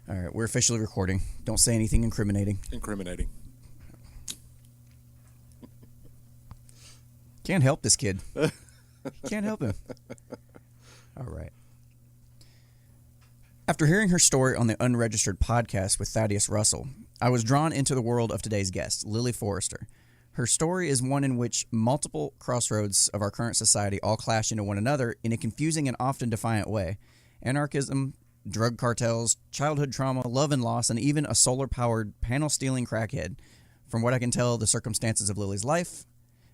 All right, we're officially recording. Don't say anything incriminating. Incriminating. Can't help this kid. Can't help him. All right. After hearing her story on the Unregistered Podcast with Thaddeus Russell, I was drawn into the world of today's guest, Lily Forrester. Her story is one in which multiple crossroads of our current society all clash into one another in a confusing and often defiant way. Anarchism, drug cartels, childhood trauma, love and loss, and even a solar-powered, panel-stealing crackhead. From what I can tell, the circumstances of Lily's life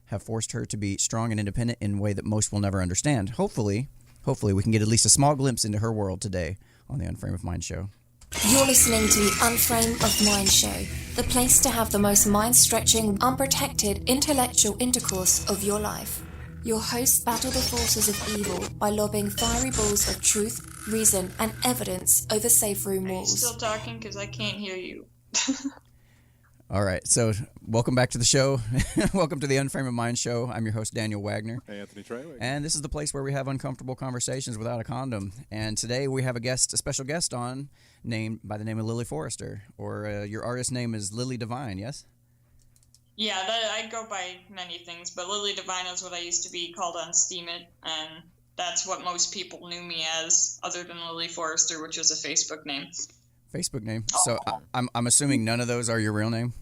have forced her to be strong and independent in a way that most will never understand. Hopefully we can get at least a small glimpse into her world today on the Unframe of Mind show. You're listening to the Unframe of Mind show, the place to have the most mind-stretching, unprotected, intellectual intercourse of your life. Your hosts battle the forces of evil by lobbing fiery balls of truth, reason, and evidence over safe room walls. Are you still talking? Because I can't hear you. All right, so welcome back to the show. Welcome to the Unframe of Mind show. I'm your host, Daniel Wagner. Hey, Anthony Treyway. And this is the place where we have uncomfortable conversations without a condom. And today we have a special guest on, named by the name of Lily Forrester, or your artist name is Lily Divine, yes? Yeah, I go by many things, but Lily Divine is what I used to be called on Steemit, and that's what most people knew me as, other than Lily Forrester, which was a Facebook name. Facebook name. So I'm assuming none of those are your real name?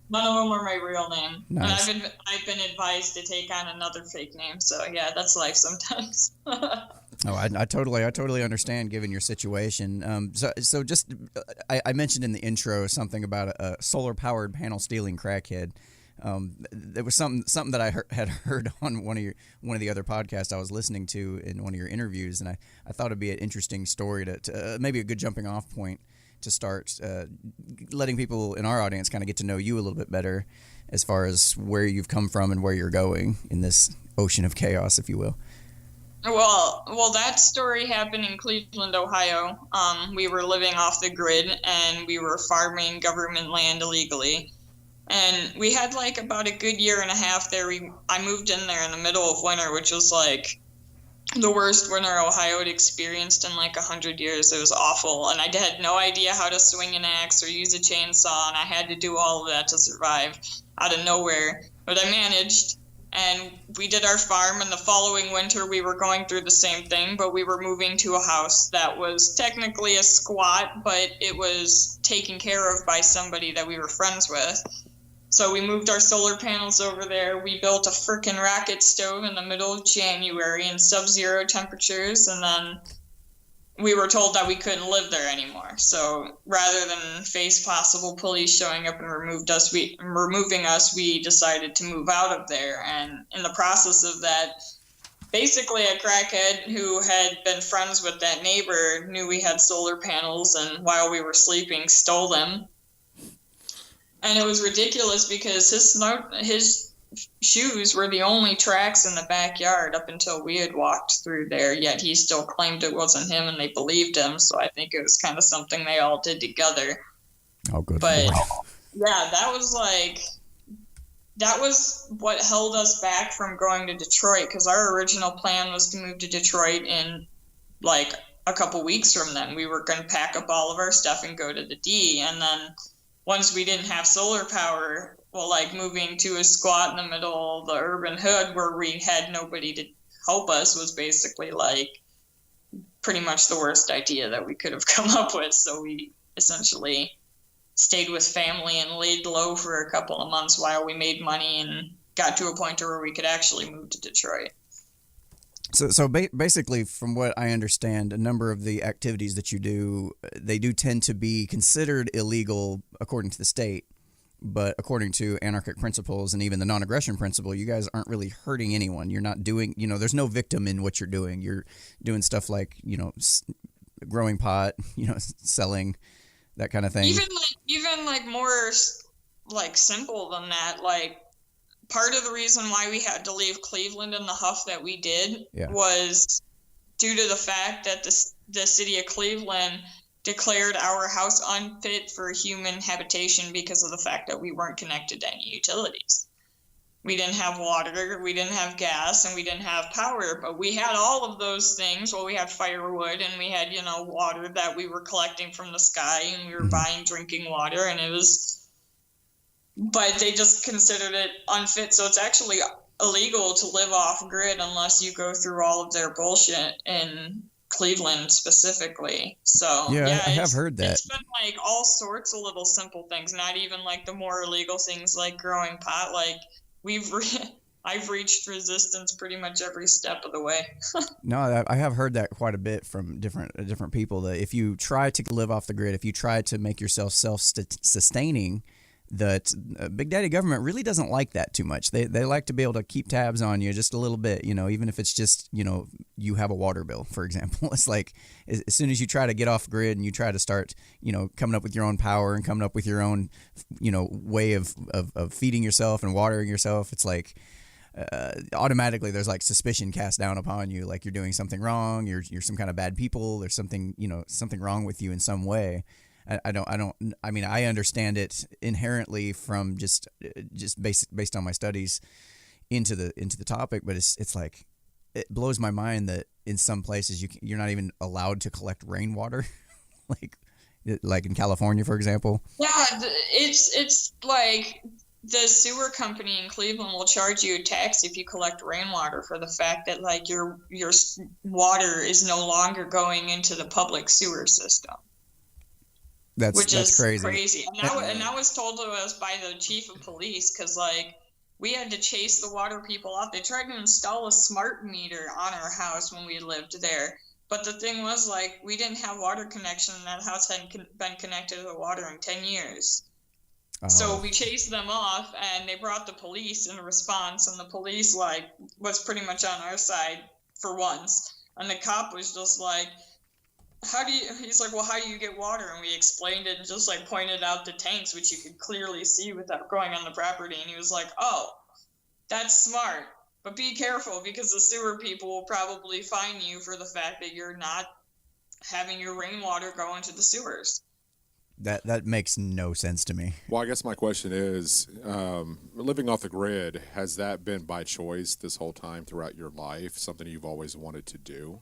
None of them are my real name. Nice. And I've been advised to take on another fake name, so yeah, that's life sometimes. Oh, I totally understand given your situation. So just I mentioned in the intro something about a solar-powered panel-stealing crackhead. There was something that I had heard on one of the other podcasts I was listening to in one of your interviews, and I thought it'd be an interesting story to maybe a good jumping-off point to start letting people in our audience kind of get to know you a little bit better as far as where you've come from and where you're going in this ocean of chaos, if you will. Well, that story happened in Cleveland, Ohio. We were living off the grid, and we were farming government land illegally. And we had like about a good year and a half there. I moved in there in the middle of winter, which was like the worst winter Ohio had experienced in like 100 years. It was awful. And I had no idea how to swing an axe or use a chainsaw, and I had to do all of that to survive out of nowhere. But I managed. And we did our farm, and the following winter we were going through the same thing, but we were moving to a house that was technically a squat, but it was taken care of by somebody that we were friends with. So we moved our solar panels over there. We built a frickin' rocket stove in the middle of January in sub-zero temperatures, and then we were told that we couldn't live there anymore. So rather than face possible police showing up and removing us, we decided to move out of there. And in the process of that, basically a crackhead who had been friends with that neighbor knew we had solar panels, and while we were sleeping, stole them. And it was ridiculous because his shoes were the only tracks in the backyard up until we had walked through there, yet he still claimed it wasn't him, and they believed him. So I think it was kind of something they all did together. Oh, good. But yeah, that was what held us back from going to Detroit, because our original plan was to move to Detroit in like a couple weeks from then. We were going to pack up all of our stuff and go to the D, and then once we didn't have solar power, well, like moving to a squat in the middle of the urban hood where we had nobody to help us was basically like pretty much the worst idea that we could have come up with. So we essentially stayed with family and laid low for a couple of months while we made money and got to a point where we could actually move to Detroit. So basically, from what I understand, a number of the activities that you do, they do tend to be considered illegal according to the state, but according to anarchic principles and even the non-aggression principle, you guys aren't really hurting anyone. You're not doing, there's no victim in what you're doing. You're doing stuff like, growing pot, selling, that kind of thing. Even more like simple than that, like, part of the reason why we had to leave Cleveland in the huff that we did was due to the fact that the city of Cleveland declared our house unfit for human habitation because of the fact that we weren't connected to any utilities. We didn't have water, we didn't have gas, and we didn't have power, but we had all of those things. Well, we had firewood, and we had, water that we were collecting from the sky, and we were buying drinking water, and but they just considered it unfit. So it's actually illegal to live off grid unless you go through all of their bullshit in Cleveland specifically. So yeah, I have heard that. It's been like all sorts of little simple things, not even like the more illegal things like growing pot. Like I've reached resistance pretty much every step of the way. No, I have heard that quite a bit from different people, that if you try to live off the grid, if you try to make yourself self-sustaining, that Big Daddy government really doesn't like that too much. They like to be able to keep tabs on you just a little bit, even if it's just, you have a water bill, for example. It's like as soon as you try to get off grid and you try to start, coming up with your own power and coming up with your own, way of feeding yourself and watering yourself, it's like automatically there's like suspicion cast down upon you, like you're doing something wrong, you're some kind of bad people, there's something, something wrong with you in some way. I understand it inherently from just based on my studies into the topic, but it's like, it blows my mind that in some places you're not even allowed to collect rainwater, like in California, for example. Yeah, it's like the sewer company in Cleveland will charge you a tax if you collect rainwater for the fact that like your water is no longer going into the public sewer system. That's crazy. And that was told to us by the chief of police, because like we had to chase the water people off. They tried to install a smart meter on our house when we lived there, but the thing was like we didn't have water connection, and that house hadn't been connected to the water in 10 years. Oh. So we chased them off, and they brought the police in response, and the police like was pretty much on our side for once, and the cop was just like, he's like, well, how do you get water? And we explained it and just like pointed out the tanks, which you could clearly see without going on the property. And he was like, oh, that's smart, but be careful, because the sewer people will probably fine you for the fact that you're not having your rainwater go into the sewers. That makes no sense to me. Well, I guess my question is, living off the grid, has that been by choice this whole time throughout your life, something you've always wanted to do?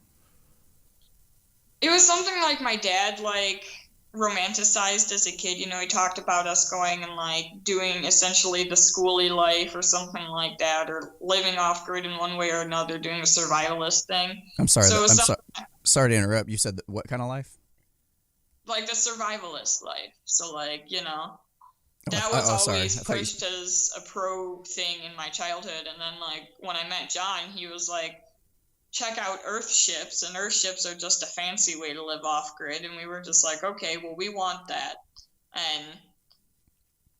It was something like my dad like romanticized as a kid. He talked about us going and like doing essentially the schooly life or something like that, or living off grid in one way or another, doing a survivalist thing. I'm sorry. Sorry to interrupt. You said what kind of life? Like the survivalist life. So like, that was always pushed as a pro thing in my childhood. And then like when I met John, he was like, check out Earthships, and Earthships are just a fancy way to live off grid. And we were just like, okay, well, we want that. And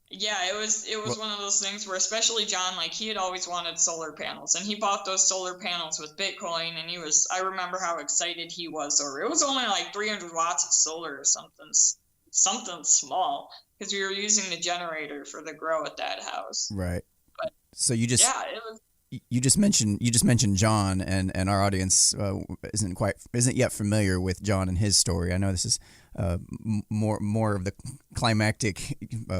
yeah, it was one of those things where, especially John, like he had always wanted solar panels, and he bought those solar panels with Bitcoin, and I remember how excited he was over it. It was only like 300 watts of solar or something small, because we were using the generator for the grow at that house. Right. But so you just, yeah, it was. You just mentioned John, and our audience isn't yet familiar with John and his story. I know this is more of the climactic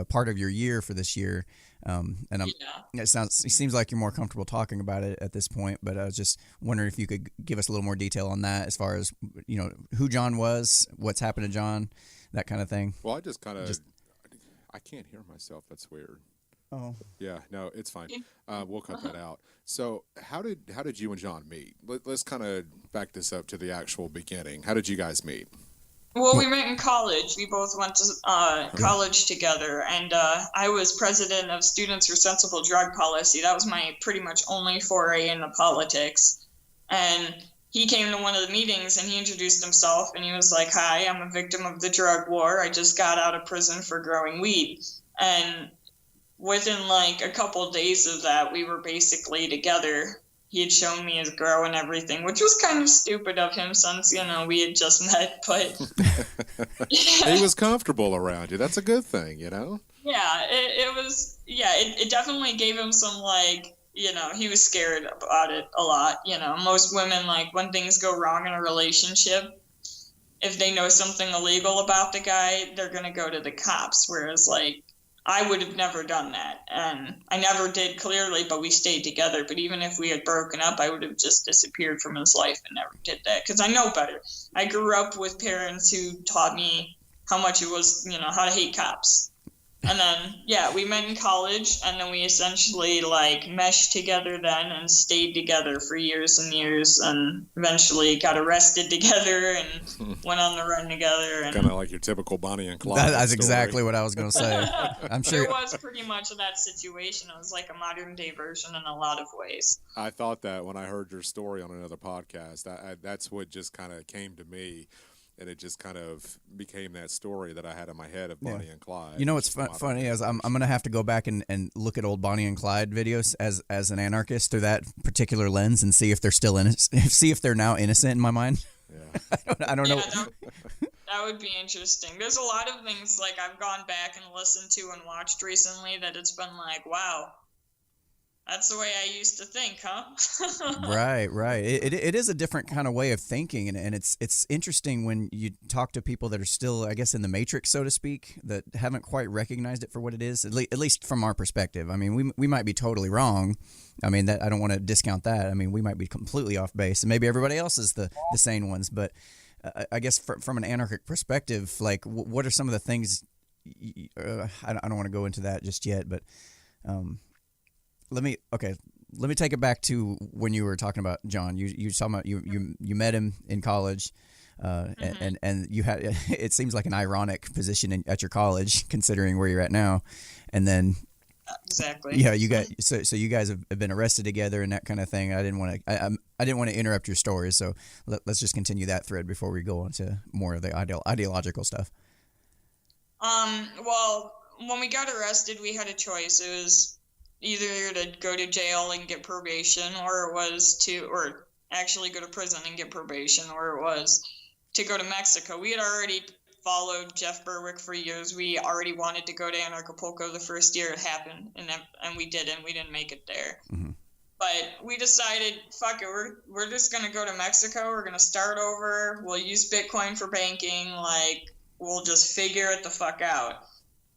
part of your year for this year, it seems like you're more comfortable talking about it at this point. But I was just wondering if you could give us a little more detail on that, as far as who John was, what's happened to John, that kind of thing. Well, I can't hear myself. That's weird. Oh. Yeah, no, it's fine. We'll cut that out. So how did you and John meet? Let's kind of back this up to the actual beginning. How did you guys meet? Well, we met in college. We both went to college together, and I was president of Students for Sensible Drug Policy. That was my pretty much only foray into politics. And he came to one of the meetings, and he introduced himself, and he was like, hi, I'm a victim of the drug war. I just got out of prison for growing weed. And within like a couple of days of that, we were basically together. He had shown me his grow and everything, which was kind of stupid of him since, we had just met, but he was comfortable around you. That's a good thing, Yeah, it was, it definitely gave him some like, he was scared about it a lot. Most women, like when things go wrong in a relationship, if they know something illegal about the guy, they're going to go to the cops. Whereas like, I wowould have never done that. And I never did, clearly, but we stayed together. But even if we had broken up, I would have just disappeared from his life and never did that, because I know better. I grew up with parents who taught me how much it was, how to hate cops. And then, we met in college, and then we essentially, meshed together then and stayed together for years and years, and eventually got arrested together and went on the run together. And kind of like your typical Bonnie and Clyde That's story. exactly what I was going to say. I'm sure it was pretty much that situation. It was like a modern-day version in a lot of ways. I thought that when I heard your story on another podcast. That's what just kind of came to me. And it just kind of became that story that I had in my head of Bonnie and Clyde. You know what's funny is I'm going to have to go back and look at old Bonnie and Clyde videos as an anarchist through that particular lens and see if they're still see if they're now innocent in my mind. Yeah. I don't know. That would be interesting. There's a lot of things I've gone back and listened to and watched recently that it's been wow. That's the way I used to think, huh? Right. It is a different kind of way of thinking, and it's interesting when you talk to people that are still, I guess, in the matrix, so to speak, that haven't quite recognized it for what it is, at least from our perspective. I mean, we might be totally wrong. I mean, that I don't want to discount that. I mean, we might be completely off base, and maybe everybody else is the sane ones. But I guess from an anarchic perspective, what are some of the things? I don't want to go into that just yet, but. Let me take it back to when you were talking about John. You talking about you met him in college, and you had it seems like an ironic position at your college considering where you're at now, and then exactly you got so you guys have been arrested together and that kind of thing. I didn't want to interrupt your story, so let's just continue that thread before we go on to more of the ideological stuff. Well, when we got arrested, we had a choice. It was either to go to jail and get probation, or actually go to prison and get probation, or it was to go to Mexico. We had already followed Jeff Berwick for years. We already wanted to go to Acapulco the first year it happened, and we didn't. We didn't make it there. Mm-hmm. But we decided, fuck it, we're just going to go to Mexico. We're going to start over. We'll use Bitcoin for banking. We'll just figure it the fuck out.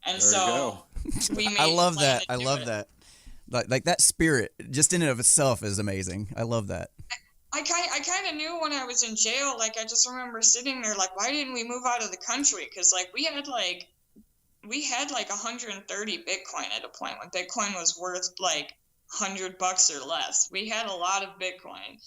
And we made I love that. I love that. Like that spirit, just in and of itself, is amazing. I love that. I kind of knew when I was in jail. I just remember sitting there, why didn't we move out of the country? Because we had 130 Bitcoin at a point when Bitcoin was worth $100 or less. We had a lot of Bitcoin.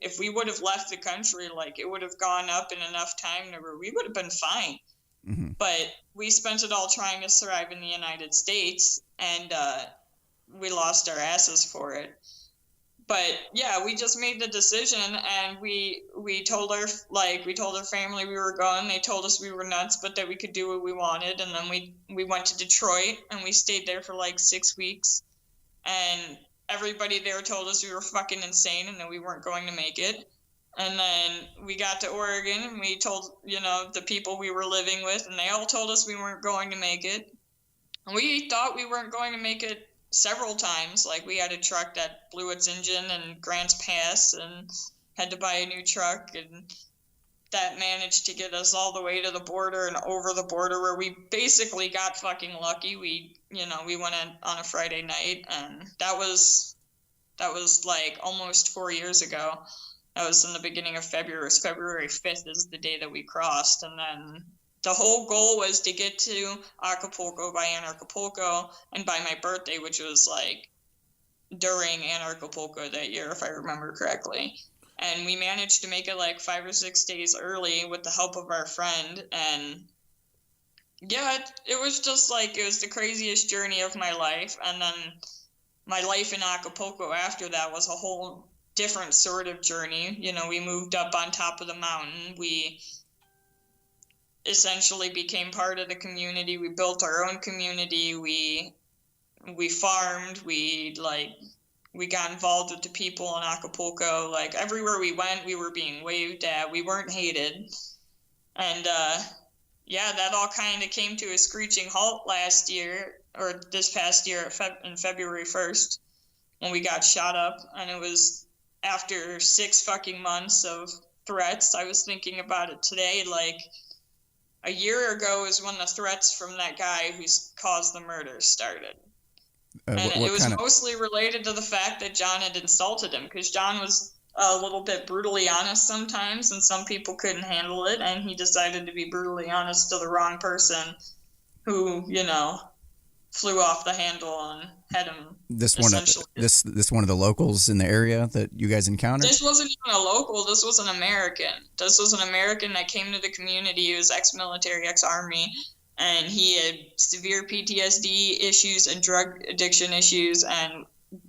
If we would have left the country, it would have gone up in enough time to where we would have been fine. Mm-hmm. But we spent it all trying to survive in the United States, and we lost our asses for it. But we just made the decision, and we told our family we were going. They told us we were nuts, but that we could do what we wanted. And then we went to Detroit, and we stayed there for 6 weeks. And everybody there told us we were fucking insane and that we weren't going to make it. And then we got to Oregon, and we told the people we were living with, and they all told us we weren't going to make it. And we thought we weren't going to make it several times. We had a truck that blew its engine in Grants Pass and had to buy a new truck, and that managed to get us all the way to the border and over the border, where we basically got fucking lucky. We went on a Friday night, and that was almost 4 years ago. That was in the beginning of February. February 5th is the day that we crossed, and then the whole goal was to get to Acapulco by Anarcapulco and by my birthday, which was during Anarcapulco that year, if I remember correctly. And we managed to make it 5 or 6 days early with the help of our friend. And it was just it was the craziest journey of my life. And then my life in Acapulco after that was a whole different sort of journey. We moved up on top of the mountain. We essentially became part of the community. We built our own community. We farmed. We got involved with the people in Acapulco. Everywhere we went, we were being waved at. We weren't hated. And that all kind of came to a screeching halt last year, or this past year in February 1st, when we got shot up. And it was after 6 fucking months of threats. I was thinking about it today, a year ago is when the threats from that guy who's caused the murder started. And it was mostly related to the fact that John had insulted him, because John was a little bit brutally honest sometimes, and some people couldn't handle it, and he decided to be brutally honest to the wrong person who, you know, flew off the handle and had him. This one of the locals in the area that you guys encountered? This wasn't even a local. This was an American. This was an American that came to the community. He was ex-military, ex-army, and he had severe PTSD issues and drug addiction issues, and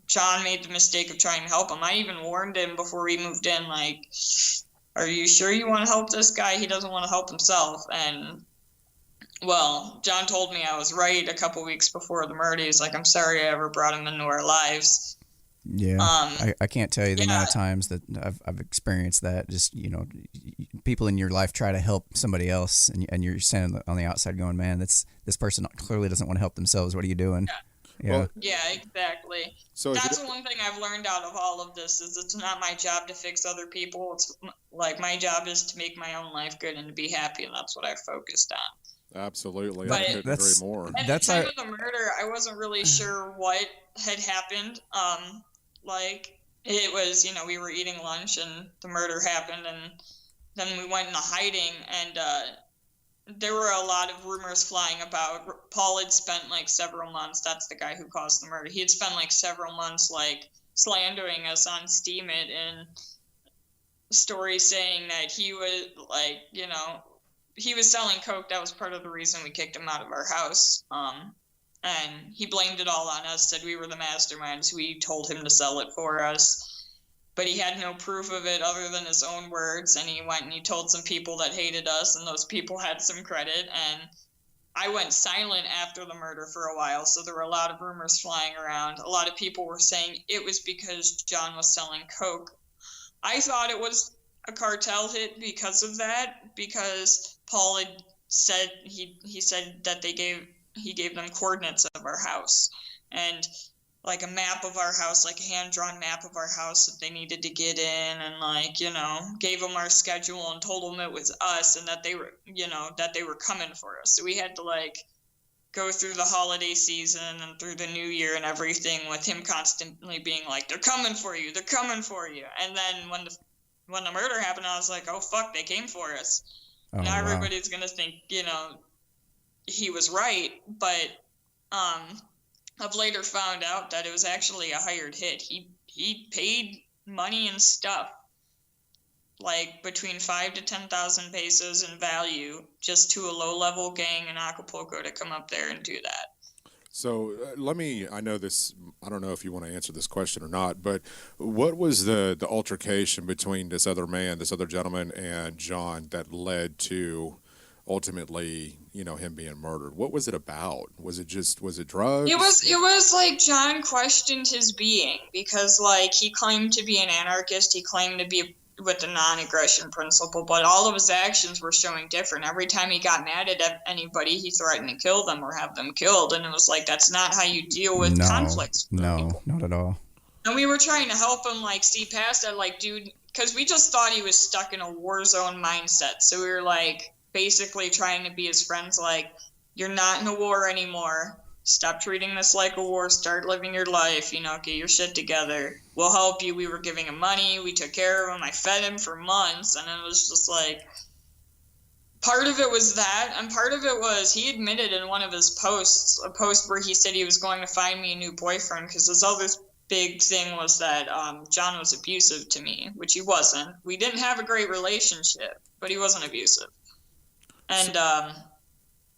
John made the mistake of trying to help him. I even warned him before we moved in, like, are you sure you want to help this guy? He doesn't want to help himself. And, well, John told me I was right a couple weeks before the murder. He's like, I'm sorry I ever brought him into our lives. Yeah, I can't tell you the amount of times that I've experienced that. Just, you know, people in your life try to help somebody else, and you're standing on the outside going, man, this person clearly doesn't want to help themselves. What are you doing? Yeah. Well, yeah, exactly. So that's the one thing I've learned out of all of this is it's not my job to fix other people. It's like my job is to make my own life good and to be happy, and that's what I focused on. Absolutely. But I couldn't agree more. At the time of the murder, I wasn't really sure what had happened. Like, it was, you know, we were eating lunch and the murder happened, and then we went into hiding, and there were a lot of rumors flying about. Paul had spent like several months, that's the guy who caused the murder, he had spent like several months like slandering us on Steemit and stories saying that he was like, you know, he was selling coke. That was part of the reason we kicked him out of our house. And he blamed it all on us, said we were the masterminds. We told him to sell it for us. But he had no proof of it other than his own words. And he went and he told some people that hated us, and those people had some credit. And I went silent after the murder for a while, so there were a lot of rumors flying around. A lot of people were saying it was because John was selling coke. I thought it was a cartel hit because of that, because Paul had said, he said that he gave them coordinates of our house and like a map of our house, like a hand-drawn map of our house that they needed to get in, and like, you know, gave them our schedule and told them it was us and that they were, you know, that they were coming for us. So we had to like go through the holiday season and through the new year and everything with him constantly being like, they're coming for you, they're coming for you. And then when the murder happened, I was like, oh fuck, they came for us. Oh, now everybody's gonna think, you know, he was right, but I've later found out that it was actually a hired hit. He paid money and stuff, like between 5,000 to 10,000 pesos in value, just to a low-level gang in Acapulco to come up there and do that. So I know this, I don't know if you want to answer this question or not, but what was the altercation between this other gentleman, and John that led to ultimately, you know, him being murdered? What was it about? Was it drugs? It was like John questioned his being, because like he claimed to be an anarchist, he claimed to be with the non-aggression principle, but all of his actions were showing different. Every time he got mad at anybody, he threatened to kill them or have them killed, and it was like, that's not how you deal with conflicts. No, not at all. And we were trying to help him like see past that, like, dude, because we just thought he was stuck in a war zone mindset. So we were like basically trying to be his friends, like, you're not in a war anymore. Stop treating this like a war. Start living your life. You know, get your shit together. We'll help you. We were giving him money. We took care of him. I fed him for months. And it was just like, part of it was that. And part of it was he admitted in one of his posts, a post where he said he was going to find me a new boyfriend, because his other big thing was that John was abusive to me, which he wasn't. We didn't have a great relationship, but he wasn't abusive. And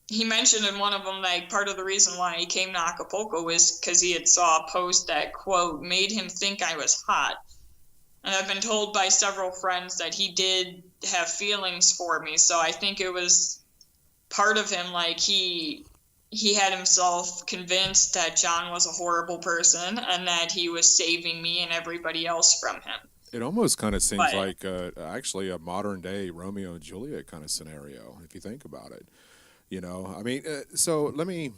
he mentioned in one of them, like, part of the reason why he came to Acapulco was because he had saw a post that, quote, made him think I was hot. And I've been told by several friends that he did have feelings for me. So I think it was part of him, like, he had himself convinced that John was a horrible person and that he was saving me and everybody else from him. It almost kind of seems like actually a modern day Romeo and Juliet kind of scenario, if you think about it. You know, I mean, so let me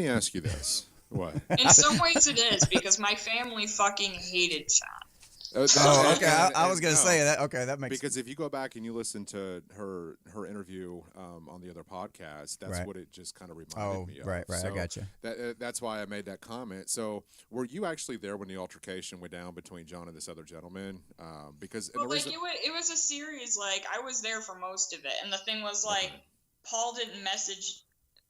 ask you this. What? In some ways it is, because my family fucking hated John. Oh, okay. I was going to say that. Okay, that makes because if you go back and you listen to her interview on the other podcast, that's right. what it just kind of reminded me of. Right. So I got you. That's why I made that comment. So, were you actually there when the altercation went down between John and this other gentleman? Because well, like it was a series. Like I was there for most of it, and the thing was like Paul didn't message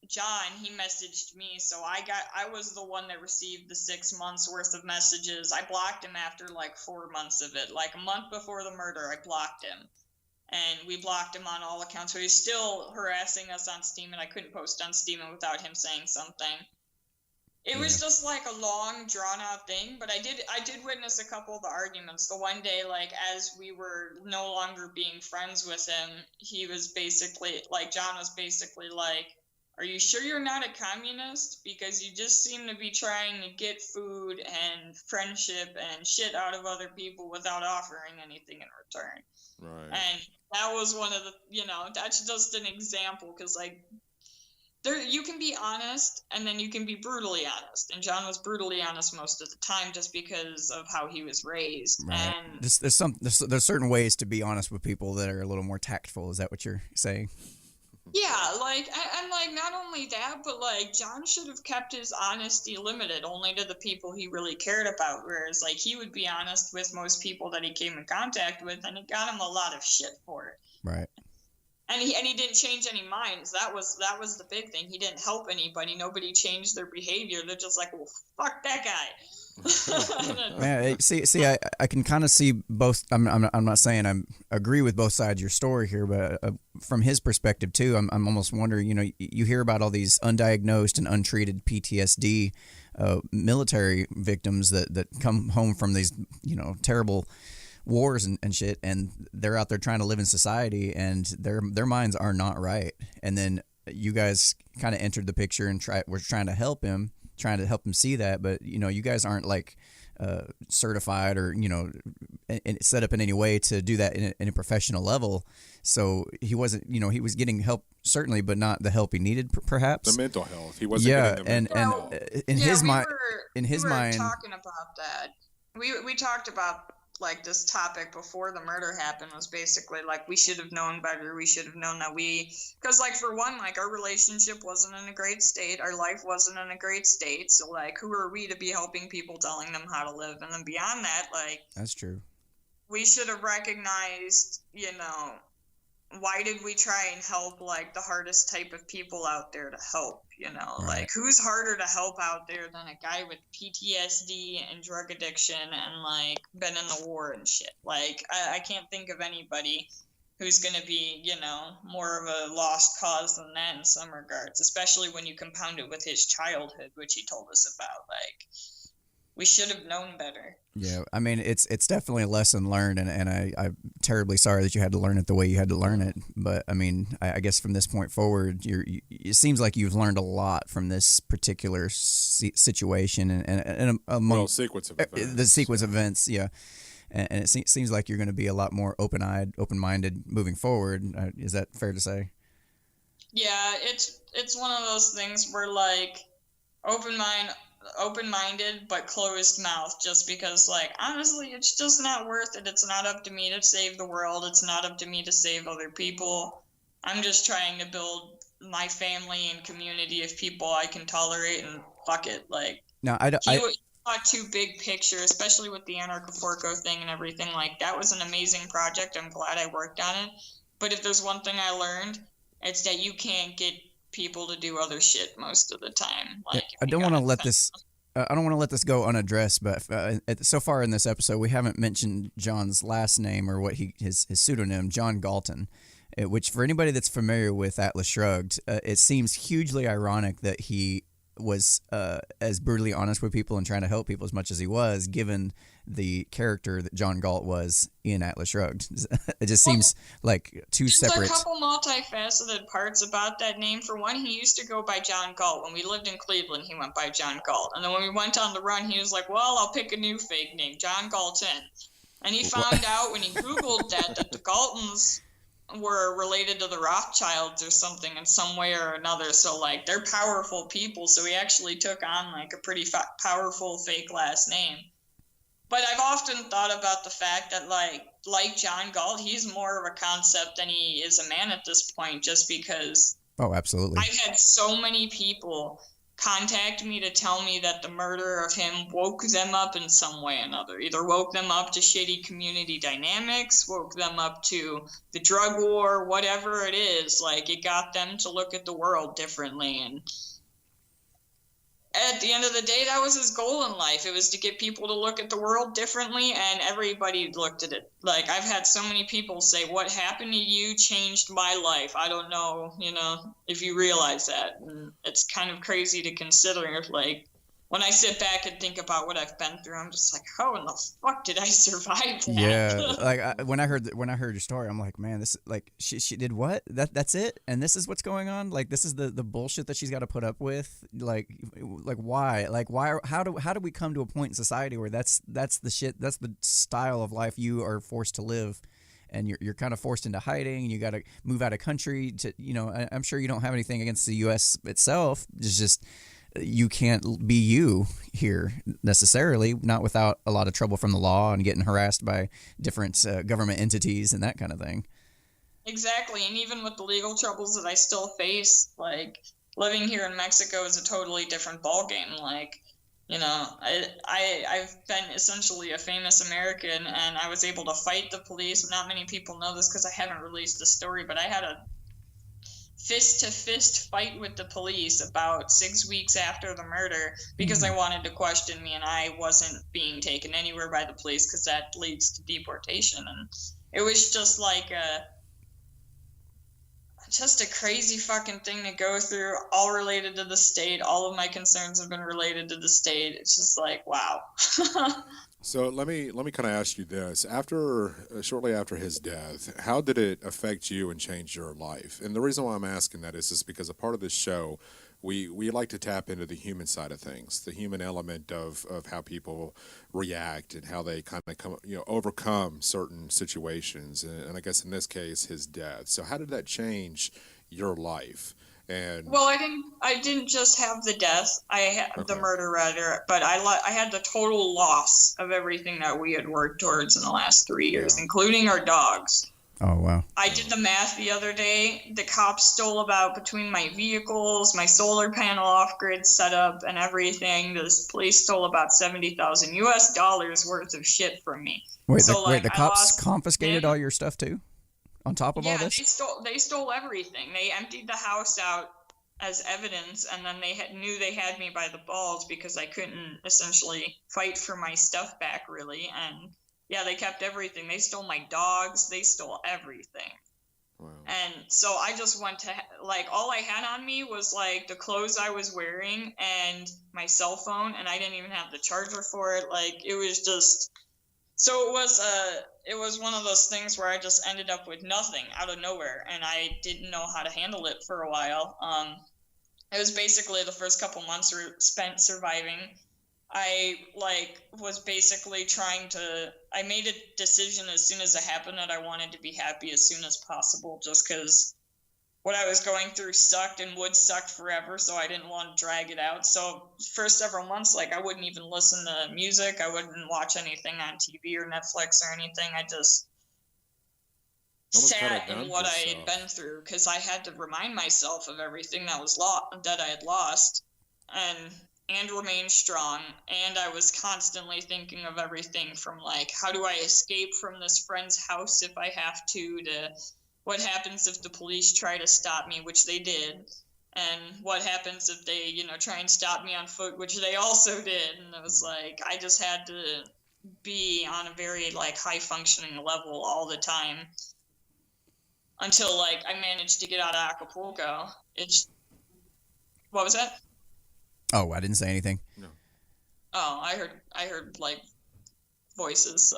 John, he messaged me, so I was the one that received the 6 months worth of messages. I blocked him after like 4 months of it. Like a month before the murder, I blocked him. And we blocked him on all accounts. So he's still harassing us on Steam, and I couldn't post on Steam without him saying something. It was just like a long, drawn-out thing, but I did witness a couple of the arguments. The one day, like, as we were no longer being friends with him, he was basically, like, John was basically like, are you sure you're not a communist? Because you just seem to be trying to get food and friendship and shit out of other people without offering anything in return. Right. And that was one of the, that's just an example, because, like, you can be honest and then you can be brutally honest. And John was brutally honest most of the time just because of how he was raised. Right. And there's certain ways to be honest with people that are a little more tactful. Is that what you're saying? Yeah, like, and like, not only that, but like, John should have kept his honesty limited only to the people he really cared about, whereas, like, he would be honest with most people that he came in contact with, and it got him a lot of shit for it. Right. And he didn't change any minds. That was the big thing. He didn't help anybody. Nobody changed their behavior. They're just like, well, fuck that guy. Man, see, I can kind of see both. I'm not saying I agree with both sides of your story here, but from his perspective too, I'm almost wondering. You hear about all these undiagnosed and untreated PTSD military victims that come home from these terrible wars and shit, and they're out there trying to live in society, and their minds are not right. And then you guys kind of entered the picture and we're trying to help him see that, but you guys aren't like certified or set up in any way to do that in a professional level. So he wasn't, he was getting help certainly, but not the help he needed, perhaps. The mental health, he wasn't getting the mental health. In his mind, talking about that. We talked about like this topic before the murder happened, was basically like, we should have known better. We should have known that because like, for one, like, our relationship wasn't in a great state. Our life wasn't in a great state. So like, who are we to be helping people, telling them how to live? And then beyond that, like, that's true. We should have recognized, why did we try and help like the hardest type of people out there to help? Right. Like, who's harder to help out there than a guy with PTSD and drug addiction and like been in the war and shit? Like, I can't think of anybody who's going to be, more of a lost cause than that in some regards, especially when you compound it with his childhood, which he told us about. Like, we should have known better. Yeah, I mean, it's definitely a lesson learned, and I'm terribly sorry that you had to learn it the way you had to learn it. But I mean, I guess from this point forward, it seems like you've learned a lot from this particular situation and among sequence of events. The sequence of events, yeah. And it seems like you're going to be a lot more open-minded moving forward. Is that fair to say? Yeah, it's one of those things where like open-minded but closed mouth, just because like, honestly, it's just not worth it. It's not up to me to save the world. It's not up to me to save other people. I'm just trying to build my family and community of people I can tolerate, and fuck it. Like, no, he saw too big picture, especially with the Acapulco thing and everything. Like, that was an amazing project. I'm glad I worked on it. But if there's one thing I learned, it's that you can't get people to do other shit most of the time. Like, I don't want to let this. I don't want to let this go unaddressed, but so far in this episode, we haven't mentioned John's last name or what his pseudonym, John Galton, which for anybody that's familiar with Atlas Shrugged, it seems hugely ironic that he was as brutally honest with people and trying to help people as much as he was, given the character that John Galt was in Atlas Shrugged. It just seems like two separate. There's a couple multifaceted parts about that name. For one, he used to go by John Galt. When we lived in Cleveland, he went by John Galt. And then when we went on the run, he was like, well, I'll pick a new fake name, John Galton. And he found out when he Googled that the Galtons were related to the Rothschilds or something in some way or another. So like, they're powerful people. So he actually took on like a pretty powerful fake last name. But I've often thought about the fact that, like John Galt, he's more of a concept than he is a man at this point, just because. Oh, absolutely. I've had so many people contact me to tell me that the murder of him woke them up in some way or another. Either woke them up to shitty community dynamics, woke them up to the drug war, whatever it is. Like, it got them to look at the world differently. And at the end of the day, that was his goal in life. It was to get people to look at the world differently, and everybody looked at it. Like, I've had so many people say, what happened to you changed my life. I don't know, if you realize that. And it's kind of crazy to consider. Like, when I sit back and think about what I've been through, I'm just like, how in the fuck did I survive that? Yeah, like when I heard your story, I'm like, man, this, like, she did what? That's it, and this is what's going on. Like, this is the bullshit that she's got to put up with. Like why? Like, why? How do we come to a point in society where that's the shit? That's the style of life you are forced to live, and you're kind of forced into hiding, and you got to move out of country to, I'm sure you don't have anything against the U.S. itself. It's just, you can't be you here necessarily, not without a lot of trouble from the law and getting harassed by different government entities and that kind of thing. Exactly. And even with the legal troubles that I still face, like, living here in Mexico is a totally different ballgame. Like, I've been essentially a famous American, and I was able to fight the police. Not many people know this because I haven't released the story, but I had a fist-to-fist fight with the police about 6 weeks after the murder because they wanted to question me, and I wasn't being taken anywhere by the police because that leads to deportation. And it was just like just a crazy fucking thing to go through, all related to the state. All of my concerns have been related to the state. It's just like, wow. So let me kind of ask you this: shortly after his death, how did it affect you and change your life? And the reason why I'm asking that is because a part of this show, we like to tap into the human side of things, the human element of how people react and how they kind of overcome certain situations. And I guess in this case, his death. So how did that change your life? Well, I didn't just have the death. I had the murder, rather, but I had the total loss of everything that we had worked towards in the last 3 years, including our dogs. Oh, wow. I did the math the other day. The cops stole about, between my vehicles, my solar panel off-grid setup, and everything, the police stole about $70,000 US worth of shit from me. Wait, the cops confiscated all your stuff too? On top of all this? They stole everything. They emptied the house out as evidence, and then they knew they had me by the balls because I couldn't essentially fight for my stuff back, really. And yeah, they kept everything. They stole my dogs. They stole everything. Wow. And so I just went to, like, all I had on me was, like, the clothes I was wearing and my cell phone, and I didn't even have the charger for it. Like, it was just... So it was one of those things where I just ended up with nothing out of nowhere, and I didn't know how to handle it for a while. It was basically the first couple months were spent surviving. I was basically I made a decision as soon as it happened that I wanted to be happy as soon as possible, just because what I was going through sucked and would suck forever, so I didn't want to drag it out. So first several months, I wouldn't even listen to music. I wouldn't watch anything on TV or Netflix or anything. I just sat in what I had been through, because I had to remind myself of everything that I had lost and remain strong. And I was constantly thinking of everything from, how do I escape from this friend's house if I have to what happens if the police try to stop me, which they did, and what happens if they, try and stop me on foot, which they also did. And it was I just had to be on a very, high functioning level all the time until, I managed to get out of Acapulco. What was that? Oh, I didn't say anything. No. Oh, I heard voices.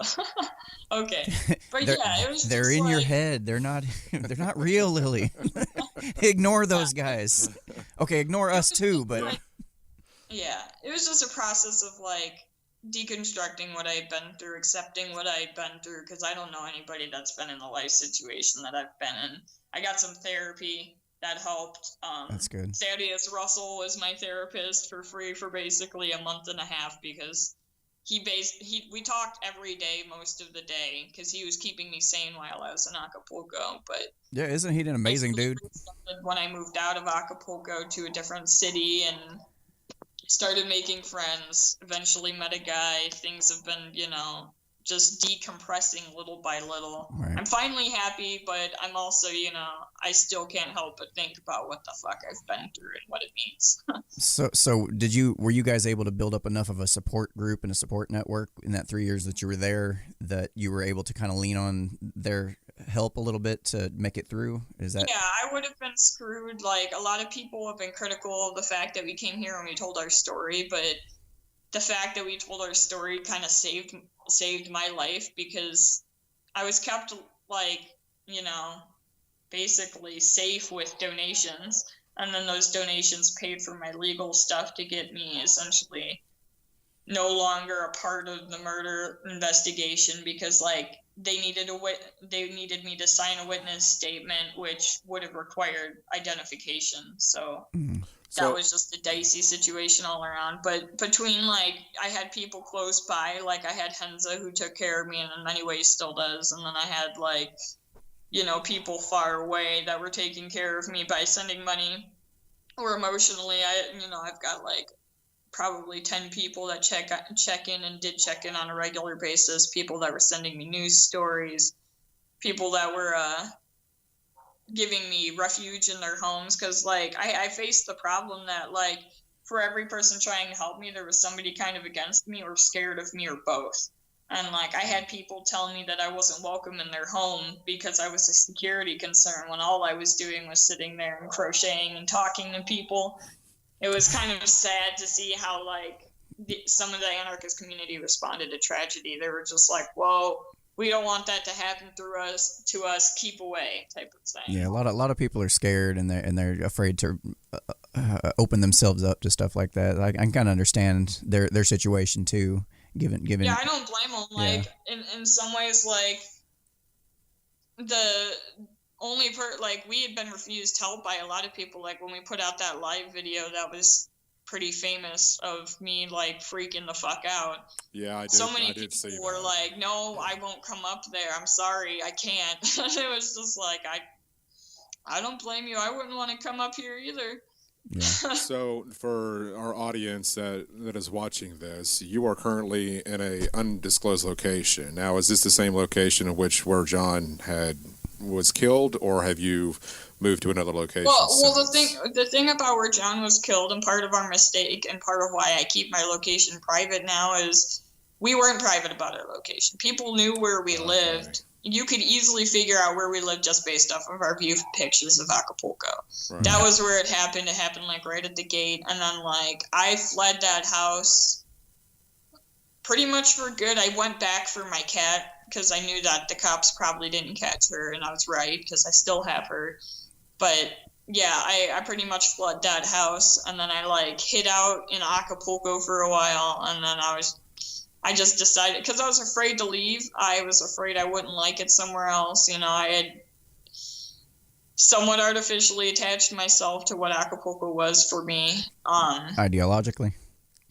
Okay, but it was. They're in your head. They're not real, Lily. Ignore those guys. Okay, ignore us too. But yeah, it was just a process of deconstructing what I had been through, accepting what I had been through, because I don't know anybody that's been in the life situation that I've been in. I got some therapy that helped. That's good. Thaddeus Russell was my therapist for free for basically a month and a half, because we talked every day most of the day because he was keeping me sane while I was in Acapulco. But yeah, isn't he an amazing dude? When I moved out of Acapulco to a different city and started making friends, eventually met a guy, things have been, just decompressing little by little. Right. I'm finally happy, but I'm also, I still can't help but think about what the fuck I've been through and what it means. So were you guys able to build up enough of a support group and a support network in that 3 years that you were there that you were able to kind of lean on their help a little bit to make it through? Is that? Yeah, I would have been screwed. Like, a lot of people have been critical of the fact that we came here and we told our story, but the fact that we told our story kind of saved my life, because I was kept, like, basically safe with donations, and then those donations paid for my legal stuff to get me essentially no longer a part of the murder investigation, because, like, they needed me to sign a witness statement, which would have required identification. So that was just a dicey situation all around. But between, like, I had people close by, like I had Henza, who took care of me and in many ways still does, and then I had, like, people far away that were taking care of me by sending money, or emotionally. I've got, like, probably 10 people that check in and did check in on a regular basis, people that were sending me news stories, people that were giving me refuge in their homes, because, like, I faced the problem that, like, for every person trying to help me, there was somebody kind of against me or scared of me or both. And, like, I had people telling me that I wasn't welcome in their home because I was a security concern, when all I was doing was sitting there and crocheting and talking to people. It was kind of sad to see how, like, some of the anarchist community responded to tragedy. They were just like, "Whoa, we don't want that to happen to us. Keep away," type of thing. Yeah, a lot of people are scared and they're afraid to open themselves up to stuff like that. I can kind of understand their situation too. Given. Yeah, I don't blame them. Like, in some ways, like, the only like, we had been refused help by a lot of people. Like, when we put out that live video that was pretty famous of me, like, freaking the fuck out. Yeah, I did. So many people were like, "No, I won't come up there. I'm sorry, I can't." It was just like, I don't blame you. I wouldn't want to come up here either. Yeah. So for our audience that is watching this, you are currently in a undisclosed location. Now, is this the same location in where John was killed, or have you moved to another location? Well, the thing about where John was killed, and part of our mistake, and part of why I keep my location private now, is we weren't private about our location. People knew where we lived. You could easily figure out where we lived just based off of our view pictures of Acapulco. Right. That was where it happened. It happened, like, right at the gate, and then, like, I fled that house pretty much for good. I went back for my cat because I knew that the cops probably didn't catch her, and I was right because I still have her. But yeah, I pretty much fled that house, and then I, like, hid out in Acapulco for a while, and then I just decided, because I was afraid to leave. I was afraid I wouldn't like it somewhere else. I had somewhat artificially attached myself to what Acapulco was for me. Ideologically?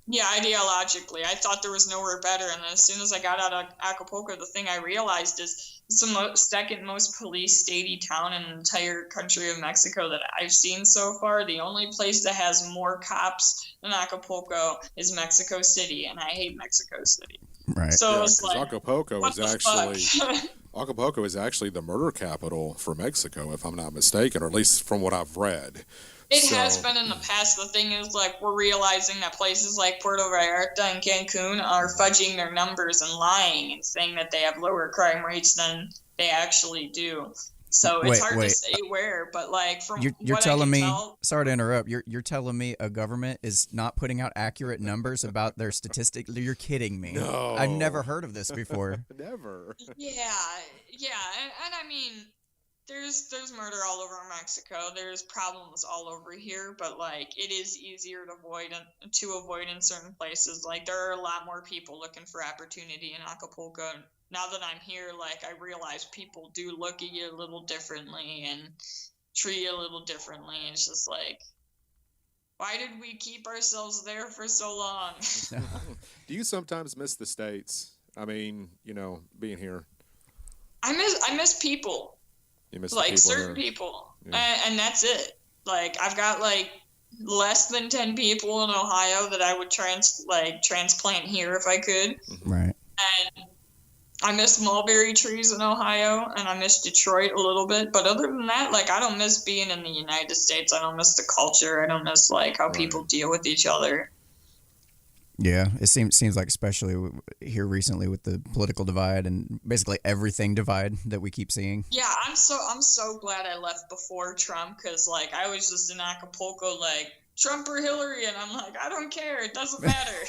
Yeah, ideologically. I thought there was nowhere better. And as soon as I got out of Acapulco, the thing I realized is it's the second most police-statey town in the entire country of Mexico that I've seen so far. The only place that has more cops than Acapulco is Mexico City, and I hate Mexico City. Right. So it's like, Acapulco is actually the murder capital for Mexico, if I'm not mistaken, or at least from what I've read. It has been in the past. The thing is, like, we're realizing that places like Puerto Vallarta and Cancun are fudging their numbers and lying and saying that they have lower crime rates than they actually do. So it's hard to say where, but, like, from you're what telling I can me, tell, sorry to interrupt, you're telling me a government is not putting out accurate numbers about their statistics? You're kidding me. No. I've never heard of this before. Never. Yeah, and I mean, there's murder all over Mexico. There's problems all over here, but, like, it is easier to avoid in certain places. Like, there are a lot more people looking for opportunity in Acapulco. Now that I'm here, like, I realize people do look at you a little differently and treat you a little differently. It's just like, Why did we keep ourselves there for so long? Do you sometimes miss the States? I mean, being here. I miss people. You miss like people certain here. people, Yeah. and that's it. Like I've got like less than 10 people in Ohio that I would transplant here if I could. Right. And I miss mulberry trees in Ohio, and I miss Detroit a little bit. But other than that, like I don't miss being in the United States. I don't miss the culture. I don't miss like how people deal with each other. Yeah, it seems like especially here recently with the political divide and basically everything divide that we keep seeing. Yeah, I'm so glad I left before Trump, because like I was just in Acapulco like Trump or Hillary, and I'm like, I don't care, it doesn't matter.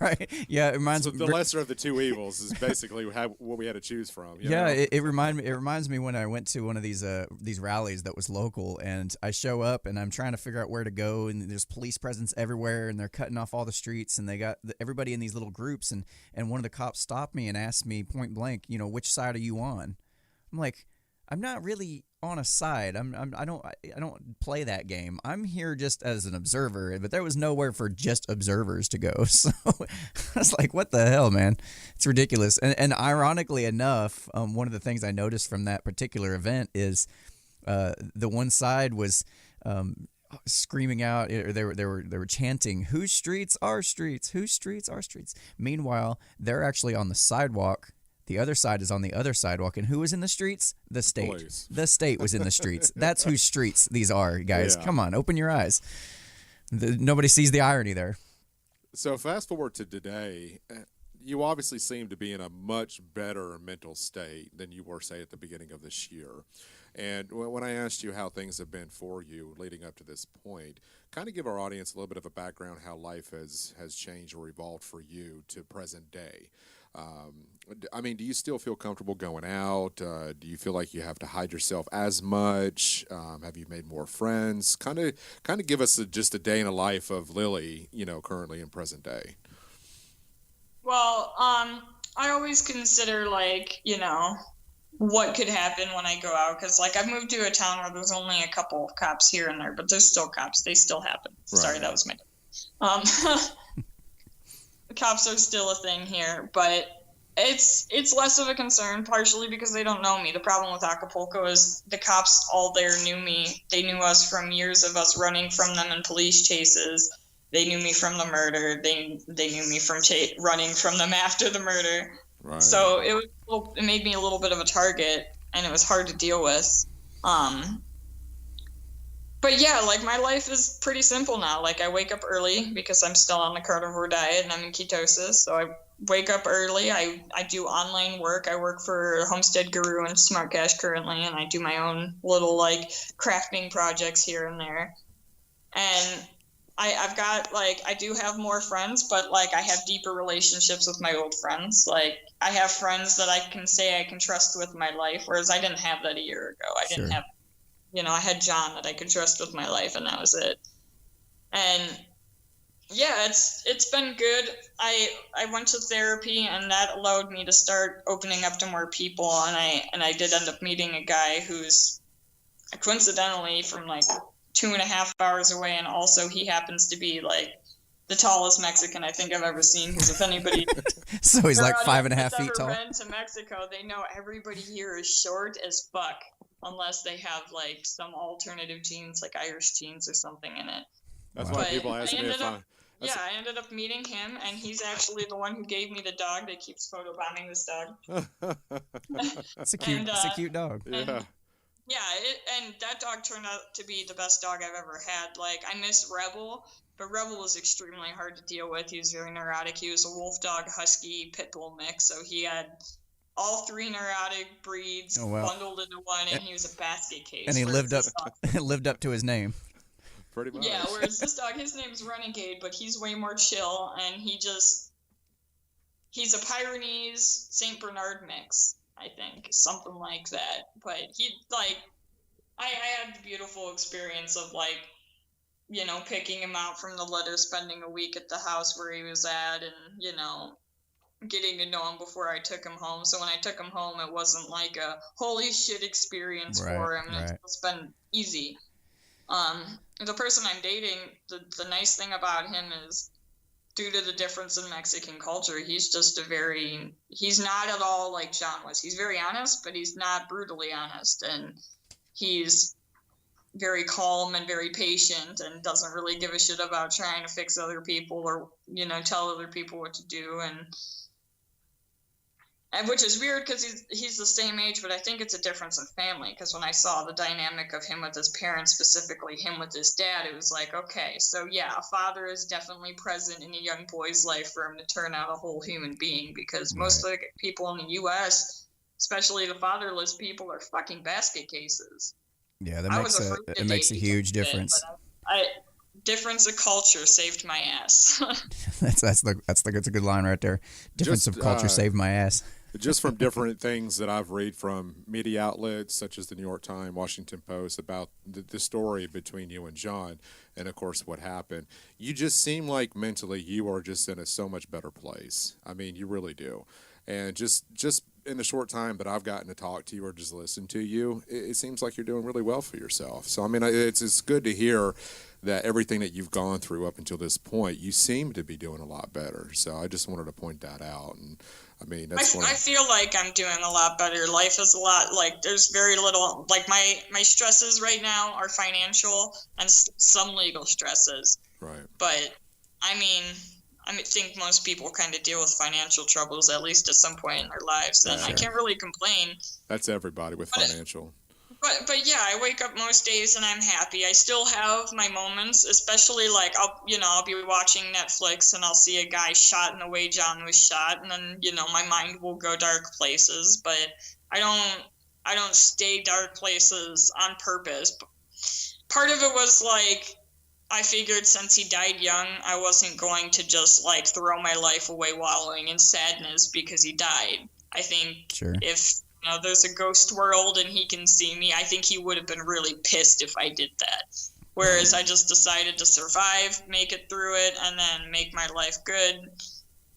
Right. Yeah, it reminds me. The lesser of the two evils is basically what we had to choose from. Yeah, it reminds me when I went to one of these rallies that was local, and I show up and I'm trying to figure out where to go, and there's police presence everywhere, and they're cutting off all the streets, and they got everybody in these little groups, and one of the cops stopped me and asked me point blank, which side are you on? I'm like, I'm not really on a side. I don't play that game. I'm here just as an observer, but there was nowhere for just observers to go. So I was like, what the hell, man? It's ridiculous. And ironically enough, one of the things I noticed from that particular event is the one side was screaming out, or they were chanting, "Whose streets? Our streets. Whose streets? Our streets." Meanwhile, they're actually on the sidewalk. The other side is on the other sidewalk, and who was in the streets? The state. Police. The state was in the streets. That's whose streets these are, guys. Yeah. Come on, open your eyes. Nobody sees the irony there. So fast forward to today, you obviously seem to be in a much better mental state than you were, say, at the beginning of this year. And when I asked you how things have been for you leading up to this point, kind of give our audience a little bit of a background how life has changed or evolved for you to present day. I mean, do you still feel comfortable going out? Do you feel like you have to hide yourself as much? Have you made more friends? Kind of give us just a day in the life of Lily, currently in present day. Well, I always consider what could happen when I go out, because I've moved to a town where there's only a couple of cops here and there, but there's still cops. They still happen. Right. Sorry, that was my the cops are still a thing here, but it's less of a concern, partially because they don't know me. The problem with Acapulco is the cops all there knew me. They knew us from years of us running from them in police chases. They knew me from the murder. They knew me from running from them after the murder. Right. So it made me a little bit of a target, and it was hard to deal with. But yeah, my life is pretty simple now. I wake up early because I'm still on the carnivore diet and I'm in ketosis. So I wake up early. I do online work. I work for Homestead Guru and Smart Cash currently, and I do my own little crafting projects here and there. And I've got I do have more friends, but I have deeper relationships with my old friends. I have friends that I can say I can trust with my life, whereas I didn't have that a year ago. I didn't have, I had John that I could trust with my life, and that was it. And yeah, it's been good. I went to therapy, and that allowed me to start opening up to more people, and I did end up meeting a guy who's coincidentally from 2.5 hours away, and also he happens to be the tallest Mexican I think I've ever seen. Because if anybody, so he's 5.5 feet tall. Been to Mexico, they know everybody here is short as fuck, unless they have some alternative genes, Irish genes or something in it. That's why people ask me if I. Yeah, I ended up meeting him, and he's actually the one who gave me the dog that keeps photobombing this dog. It's a cute dog. Yeah. Yeah, and that dog turned out to be the best dog I've ever had. I miss Rebel, but Rebel was extremely hard to deal with. He was very neurotic. He was a wolf dog, husky, pit bull mix, so he had all three neurotic breeds bundled into one, and he was a basket case. And he lived up to his name. Pretty much. Yeah, whereas this dog, his name's Renegade, but he's way more chill, and he's a Pyrenees St. Bernard mix. I think something like that, but he I had the beautiful experience of picking him out from the litter, spending a week at the house where he was at, and getting to know him before I took him home. So when I took him home, it wasn't a holy shit experience for him. Right. It's been easy. The person I'm dating, the nice thing about him is, due to the difference in Mexican culture, he's not at all like John was. He's very honest, but he's not brutally honest. And he's very calm and very patient and doesn't really give a shit about trying to fix other people or, tell other people what to do. And which is weird because he's the same age, but I think it's a difference in family. Because when I saw the dynamic of him with his parents, specifically him with his dad, it was like, okay, so yeah, a father is definitely present in a young boy's life for him to turn out a whole human being. Because most of the people in the U.S., especially the fatherless people, are fucking basket cases. Yeah, it makes a huge difference. Difference of culture saved my ass. That's a good line right there. Difference of culture saved my ass. Just from different things that I've read from media outlets such as the New York Times, Washington Post, about the story between you and John, and of course what happened. You just seem like mentally you are just in a so much better place. I mean, you really do. And just in the short time that I've gotten to talk to you or just listen to you, it seems like you're doing really well for yourself. So, I mean, it's good to hear that everything that you've gone through up until this point, you seem to be doing a lot better. So I just wanted to point that out. And I mean, I feel like I'm doing a lot better. Life is a lot, like, there's very little, like, my stresses right now are financial and some legal stresses. Right. But, I think most people kind of deal with financial troubles at least at some point in their lives, and sure. I can't really complain. That's everybody with financial. But yeah, I wake up most days and I'm happy. I still have my moments, especially like I'll be watching Netflix and I'll see a guy shot in the way John was shot, and then my mind will go dark places. But I don't stay dark places on purpose. Part of it was like, I figured since he died young, I wasn't going to just like throw my life away wallowing in sadness because he died. I think sure. If there's a ghost world and he can see me, I think he would have been really pissed if I did that. Whereas I just decided to survive, make it through it, and then make my life good.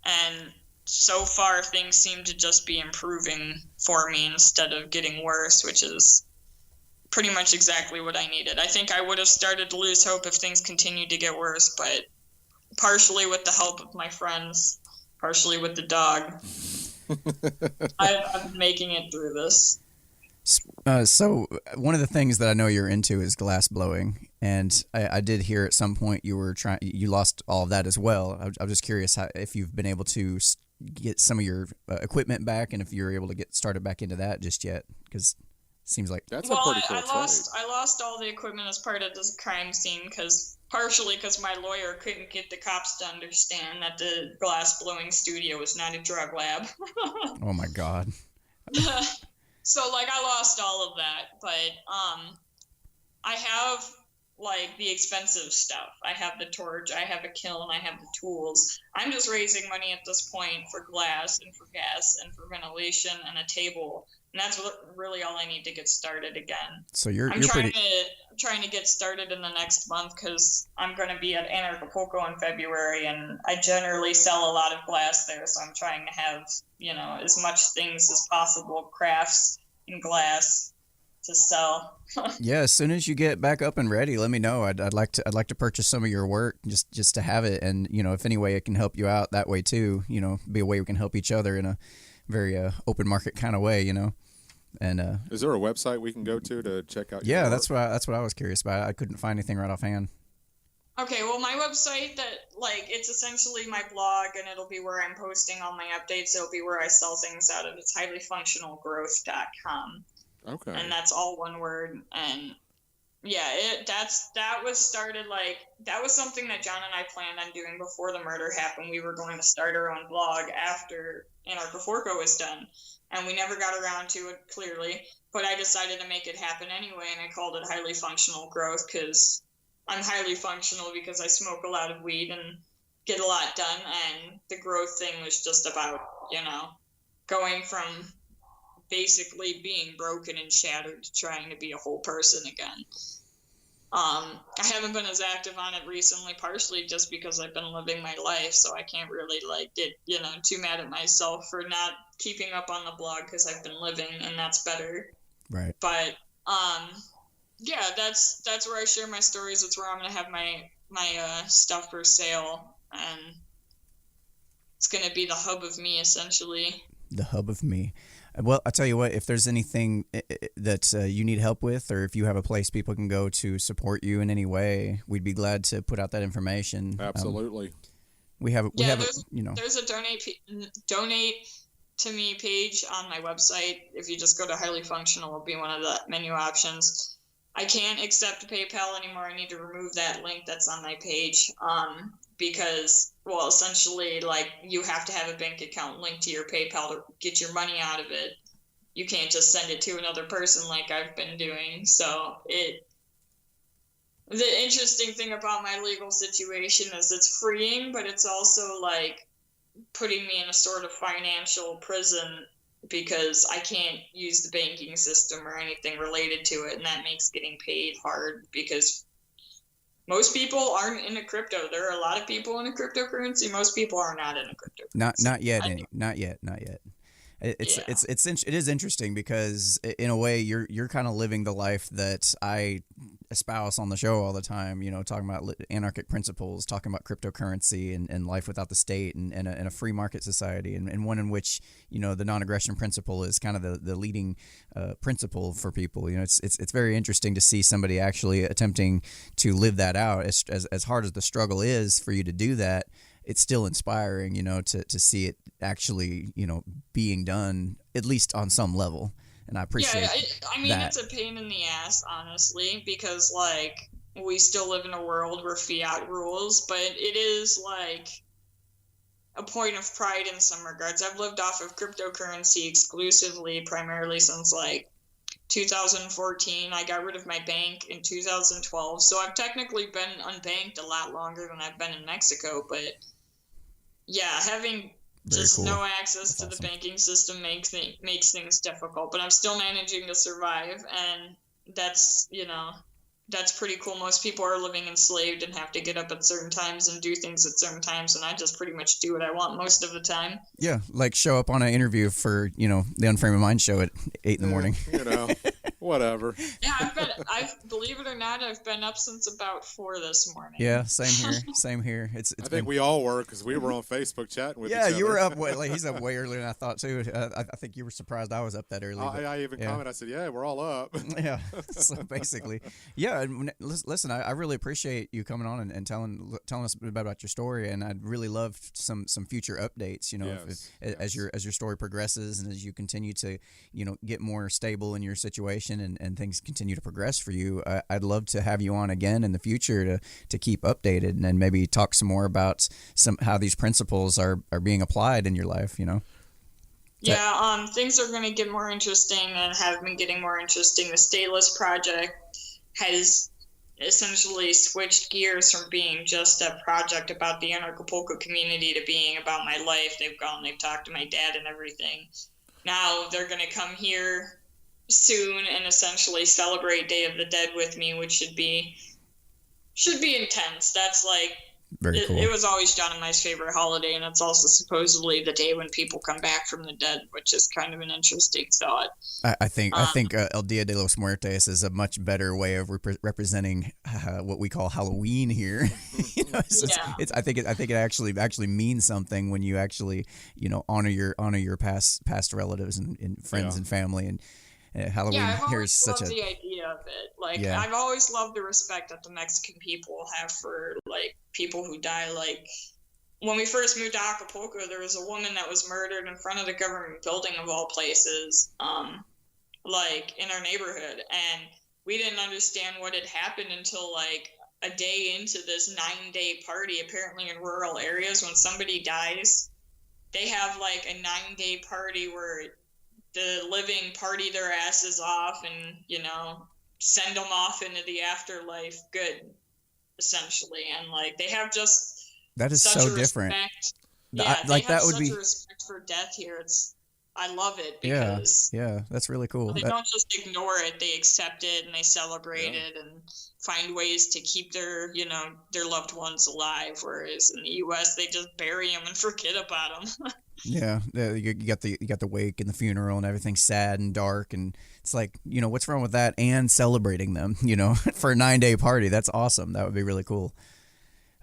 And so far, things seem to just be improving for me instead of getting worse, which is pretty much exactly what I needed. I think I would have started to lose hope if things continued to get worse, but partially with the help of my friends, partially with the dog, I'm making it through this. So one of the things that I know you're into is glass blowing, and I did hear at some point you lost all of that as well. I'm just curious if you've been able to get some of your equipment back, and if you're able to get started back into that just yet, because seems like that's a pretty cool trade. I lost all the equipment as part of this crime scene partially because my lawyer couldn't get the cops to understand that the glass blowing studio was not a drug lab. Oh my God. So like I lost all of that, but I have like the expensive stuff. I have the torch, I have a kiln, I have the tools. I'm just raising money at this point for glass and for gas and for ventilation and a table. And that's really all I need to get started again. So I'm trying to get started in the next month because I'm going to be at Acapulco in February, and I generally sell a lot of glass there. So I'm trying to have as much things as possible, crafts and glass, to sell. Yeah, as soon as you get back up and ready, let me know. I'd like to purchase some of your work just to have it, and if any way it can help you out that way too. Be a way we can help each other in a very open market kind of way. And is there a website we can go to check out? Yeah, that's what I was curious about. I couldn't find anything right offhand. Okay, well, my website it's essentially my blog, and it'll be where I'm posting all my updates. It'll be where I sell things out of. It's highlyfunctionalgrowth.com. Okay. And that's all one word. And yeah, that was started that was something that John and I planned on doing before the murder happened. We were going to start our own blog after Anarcapulco was done. And we never got around to it, clearly. But I decided to make it happen anyway, and I called it Highly Functional Growth because I'm highly functional because I smoke a lot of weed and get a lot done. And the growth thing was just about, going from basically being broken and shattered to trying to be a whole person again. I haven't been as active on it recently, partially just because I've been living my life, so I can't really get too mad at myself for not keeping up on the blog because I've been living, and that's better. Right. But Yeah, that's where I share my stories. It's where I'm gonna have my stuff for sale, and it's gonna be the hub of me, essentially. The hub of me. Well, I'll tell you what, if there's anything that you need help with, or if you have a place people can go to support you in any way, we'd be glad to put out that information. Absolutely. There's a donate to me page on my website. If you just go to highly functional, it'll be one of the menu options. I can't accept PayPal anymore. I need to remove that link that's on my page. Because, well, essentially, like, you have to have a bank account linked to your PayPal to get your money out of it. You can't just send it to another person like I've been doing. So the interesting thing about my legal situation is it's freeing, but it's also like putting me in a sort of financial prison because I can't use the banking system or anything related to it. And that makes getting paid hard because most people aren't into crypto. There are a lot of people in a cryptocurrency. Most people are not in a cryptocurrency. Not yet. It is interesting because in a way you're kind of living the life that I espouse on the show all the time, talking about anarchic principles, talking about cryptocurrency and life without the state and a free market society and one in which, the non-aggression principle is kind of the leading principle for people. It's very interesting to see somebody actually attempting to live that out as hard as the struggle is for you to do that. It's still inspiring, to see it actually, being done at least on some level. And I appreciate that. It's a pain in the ass, honestly, because like we still live in a world where fiat rules, but it is like a point of pride in some regards. I've lived off of cryptocurrency exclusively, primarily since like 2014. I got rid of my bank in 2012, so I've technically been unbanked a lot longer than I've been in Mexico, but yeah, having no access to the banking system makes things difficult, but I'm still managing to survive, and that's pretty cool. Most people are living enslaved and have to get up at certain times and do things at certain times, and I just pretty much do what I want most of the time. Yeah, like show up on an interview for, the Unframe of Mind show at 8 in the morning. Whatever. Yeah, I've believe it or not, I've been up since about 4 this morning. Yeah, same here. I think we all were because we were on Facebook chatting with each other. Yeah, you were up he's up way earlier than I thought too. I think you were surprised I was up that early. I even commented. I said, "Yeah, we're all up." Yeah, so basically, yeah. Listen, I really appreciate you coming on and telling us about your story, and I'd really love some future updates. As your story progresses and as you continue to get more stable in your situation and things continue to progress for you, I'd love to have you on again in the future to keep updated and maybe talk some more about how these principles are being applied in your life. Yeah, things are going to get more interesting and have been getting more interesting. The Stateless Project has essentially switched gears from being just a project about the Acapulco community to being about my life. They've talked to my dad and everything. Now they're going to come here soon and essentially celebrate Day of the Dead with me, which should be intense. That's like very cool. It was always John and my favorite holiday, and it's also supposedly the day when people come back from the dead, which is kind of an interesting thought. I think El Dia de los Muertos is a much better way of representing what we call Halloween here. I think it actually means something when you actually honor your past relatives and friends and family and. Halloween here is such the idea of it. I've always loved the respect that the Mexican people have for people who die. Like when we first moved to Acapulco, there was a woman that was murdered in front of the government building of all places, in our neighborhood, and we didn't understand what had happened until a day into this 9-day party. Apparently, in rural areas, when somebody dies, they have a 9-day party where the living party their asses off and, send them off into the afterlife good, essentially. And, they have just that is such so a different. Respect. Yeah, they have such a respect for death here. I love it because... Yeah, that's really cool. They don't just ignore it. They accept it and they celebrate it and find ways to keep their loved ones alive. Whereas in the U.S., they just bury them and forget about them. Yeah, you got the wake and the funeral and everything sad and dark, and it's like, what's wrong with that and celebrating them, for a 9-day party. That's awesome. That would be really cool.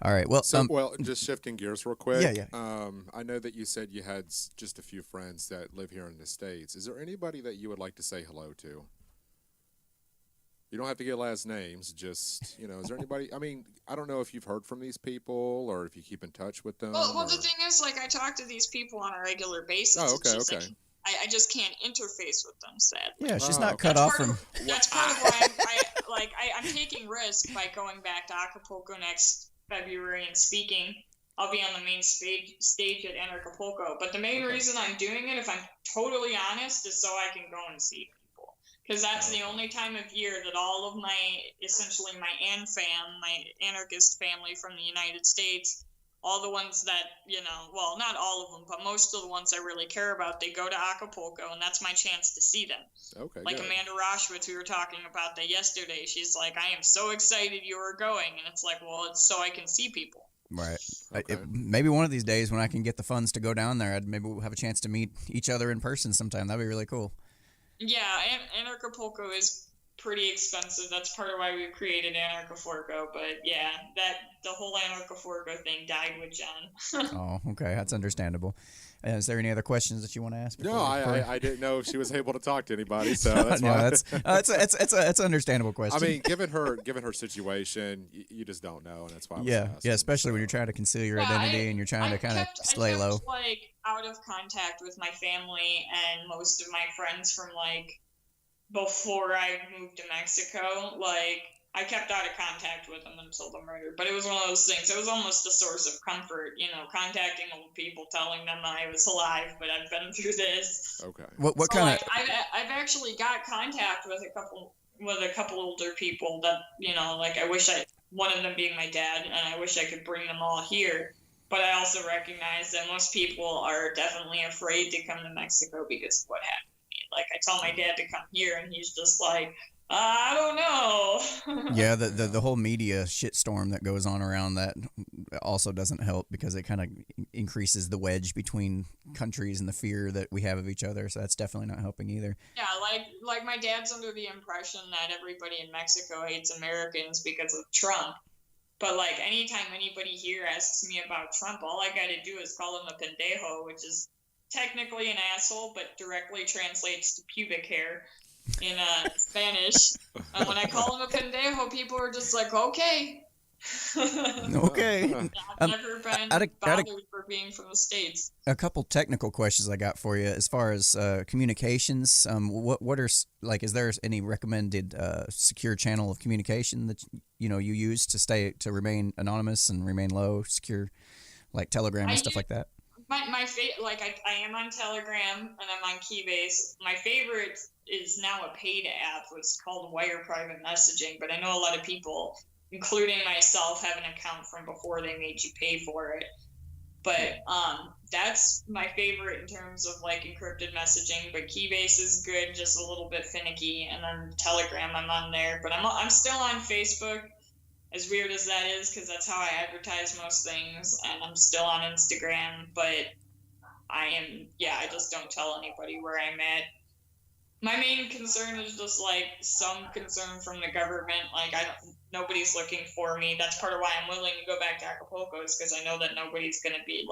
All right. Well, just shifting gears real quick. Yeah. I know that you said you had just a few friends that live here in the States. Is there anybody that you would like to say hello to? You don't have to get last names. Just, is there anybody? I mean, I don't know if you've heard from these people or if you keep in touch with them. Well, the thing is, I talk to these people on a regular basis. Oh, okay. I just can't interface with them, sadly. Yeah, she's not cut off from... That's part of why I'm taking risk by going back to Acapulco next February and speaking. I'll be on the main stage at Acapulco. But the main reason I'm doing it, if I'm totally honest, is so I can go and see people. Because that's the only time of year that all of my anarchist family from the United States, all the ones that, well, not all of them, but most of the ones I really care about, they go to Acapulco, and that's my chance to see them. Okay. Like Amanda Roshwitz, we were talking about that yesterday. She's like, I am so excited you are going. And it's like, well, it's so I can see people. Right. Okay. Maybe one of these days when I can get the funds to go down there, maybe we'll have a chance to meet each other in person sometime. That'd be really cool. Yeah, and Acapulco is pretty expensive. That's part of why we created Anarchifurgo. But yeah, the whole Anarchifurgo thing died with John. Oh, okay, that's understandable. Is there any other questions that you want to ask? No, I didn't know if she was able to talk to anybody, so that's why. It's an understandable question. I mean, given her situation, you just don't know, and that's why. Yeah, especially when you're trying to conceal your identity and you're trying to kind of lay low. I kept out of contact with my family and most of my friends from before I moved to Mexico. I kept out of contact with them until the murder. But it was one of those things. It was almost a source of comfort, contacting old people, telling them I was alive, but I've been through this. Okay. What kind of? I've actually got contact with a couple older people that, I wish one of them being my dad, and I wish I could bring them all here. But I also recognize that most people are definitely afraid to come to Mexico because of what happened to me. I tell my dad to come here, and he's just like, I don't know. Yeah, the whole media shitstorm that goes on around that also doesn't help because it kind of increases the wedge between countries and the fear that we have of each other. So that's definitely not helping either. Yeah, like my dad's under the impression that everybody in Mexico hates Americans because of Trump. But anytime anybody here asks me about Trump, all I got to do is call him a pendejo, which is technically an asshole, but directly translates to pubic hair in Spanish. And when I call him a pendejo, people are just like, okay. Okay. I've never been bothered for being from the States. A couple technical questions I got for you. As far as communications, what are is there any recommended secure channel of communication that you use to remain anonymous and remain low, secure, like Telegram and stuff like that? My favorite, I am on Telegram and I'm on Keybase. My favorite is now a paid app. It's called Wire Private Messaging, but I know a lot of people, including myself, have an account from before they made you pay for it. But that's my favorite in terms of encrypted messaging. But Keybase is good, just a little bit finicky, and then Telegram, I'm on there. But I'm still on Facebook. As weird as that is, because that's how I advertise most things, and I'm still on Instagram, but I just don't tell anybody where I'm at. My main concern is just some concern from the government. Nobody's looking for me. That's part of why I'm willing to go back to Acapulco, is because I know that nobody's going to be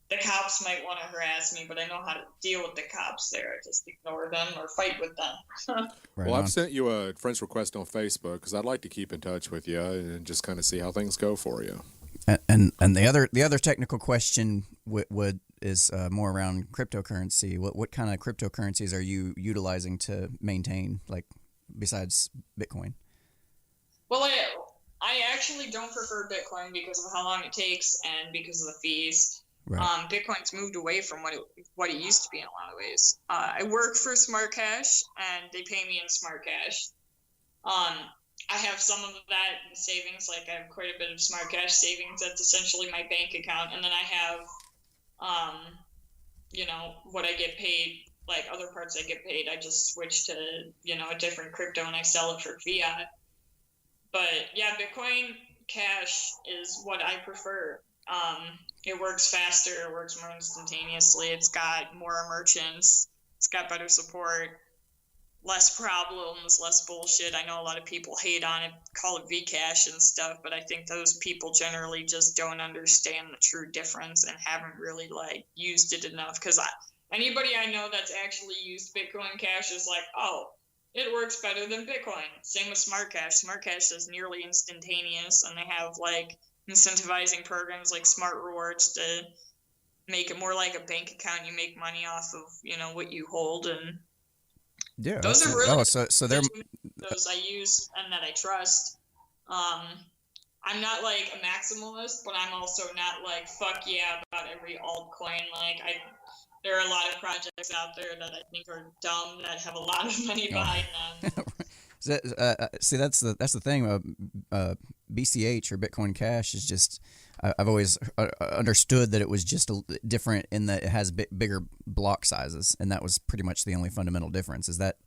the cops might want to harass me, but I know how to deal with the cops there. I just ignore them or fight with them. Right well, on. I've sent you a friend's request on Facebook because I'd like to keep in touch with you and just kind of see how things go for you. And the other technical question is more around cryptocurrency. What kind of cryptocurrencies are you utilizing to maintain, besides Bitcoin? Well, I actually don't prefer Bitcoin because of how long it takes and because of the fees. Right. Bitcoin's moved away from what it used to be in a lot of ways. I work for Smart Cash, and they pay me in Smart Cash. I have some of that in savings. I have quite a bit of Smart Cash savings. That's essentially my bank account. And then I have, what I get paid, other parts I get paid. I just switch to, a different crypto, and I sell it for fiat. But, yeah, Bitcoin Cash is what I prefer. It works faster. It works more instantaneously. It's got more merchants. It's got better support, less problems, less bullshit. I know a lot of people hate on it, call it Vcash and stuff, but I think those people generally just don't understand the true difference and haven't really like used it enough. Because anybody I know that's actually used Bitcoin Cash is like, oh, it works better than Bitcoin. Same with Smart Cash. Smart Cash is nearly instantaneous, and they have like incentivizing programs like Smart Rewards to make it more like a bank account. You make money off of, you know, what you hold, and Yeah. those are really so they're those I use and that I trust. I'm not like a maximalist, but I'm also not like fuck yeah about every altcoin. Like there are a lot of projects out there that I think are dumb that have a lot of money behind them. See, that's the thing. BCH or Bitcoin Cash is just. I've always understood that it was just different in that it has bigger block sizes, and that was pretty much the only fundamental difference. Is that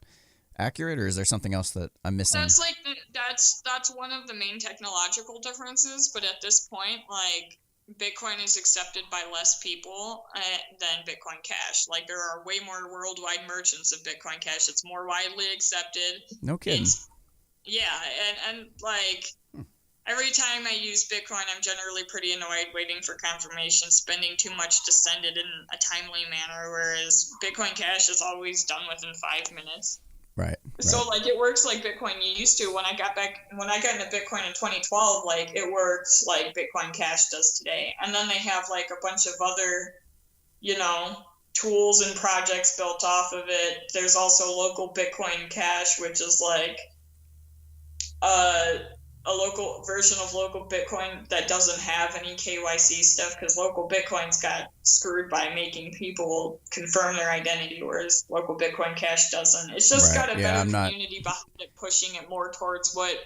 accurate, or is there something else that I'm missing? That's like that's one of the main technological differences. But at this point, like Bitcoin is accepted by less people than Bitcoin Cash. Like there are way more worldwide merchants of Bitcoin Cash. It's more widely accepted. No kidding. Yeah, and like. Every time I use Bitcoin, I'm generally pretty annoyed waiting for confirmation, spending too much to send it in a timely manner, whereas Bitcoin Cash is always done within 5 minutes. Right. So, like, it works like Bitcoin used to. When I got into Bitcoin in 2012, like, it works like Bitcoin Cash does today. And then they have, like, a bunch of other, you know, tools and projects built off of it. There's also local Bitcoin Cash, which is, like, a local version of local Bitcoin that doesn't have any KYC stuff, because local Bitcoin's got screwed by making people confirm their identity, whereas local Bitcoin Cash doesn't. It's just got a better community behind it, pushing it more towards what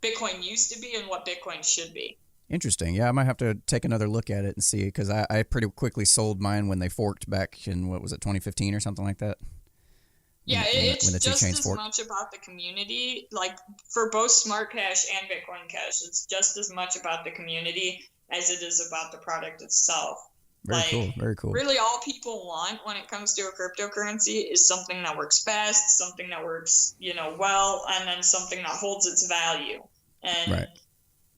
Bitcoin used to be and what Bitcoin should be. Interesting. Yeah, I might have to take another look at it and see, because I pretty quickly sold mine when they forked back in, what was it, 2015 or something like that? Yeah, it's just as much about the community, like for both Smart Cash and Bitcoin Cash, it's just as much about the community as it is about the product itself. Very cool. Really all people want when it comes to a cryptocurrency is something that works fast, something that works, you know, well, and then something that holds its value. And,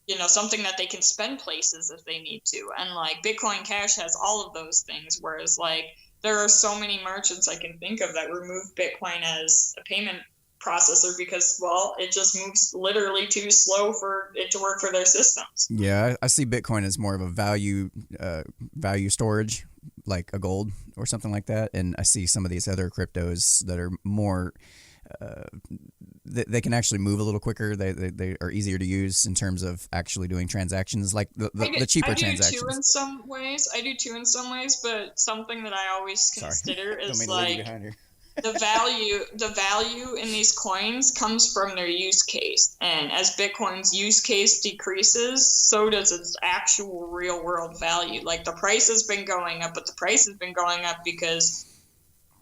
you know, something that they can spend places if they need to. And like Bitcoin Cash has all of those things, whereas like there are so many merchants I can think of that remove Bitcoin as a payment processor because, well, it just moves literally too slow for it to work for their systems. Yeah, I see Bitcoin as more of a value storage, like a gold or something like that. And I see some of these other cryptos that are more they can actually move a little quicker. They are easier to use in terms of actually doing transactions, like the cheaper transactions. I do too in some ways, but something that I always consider is like the value in these coins comes from their use case. And as Bitcoin's use case decreases, so does its actual real world value. Like the price has been going up, but the price has been going up because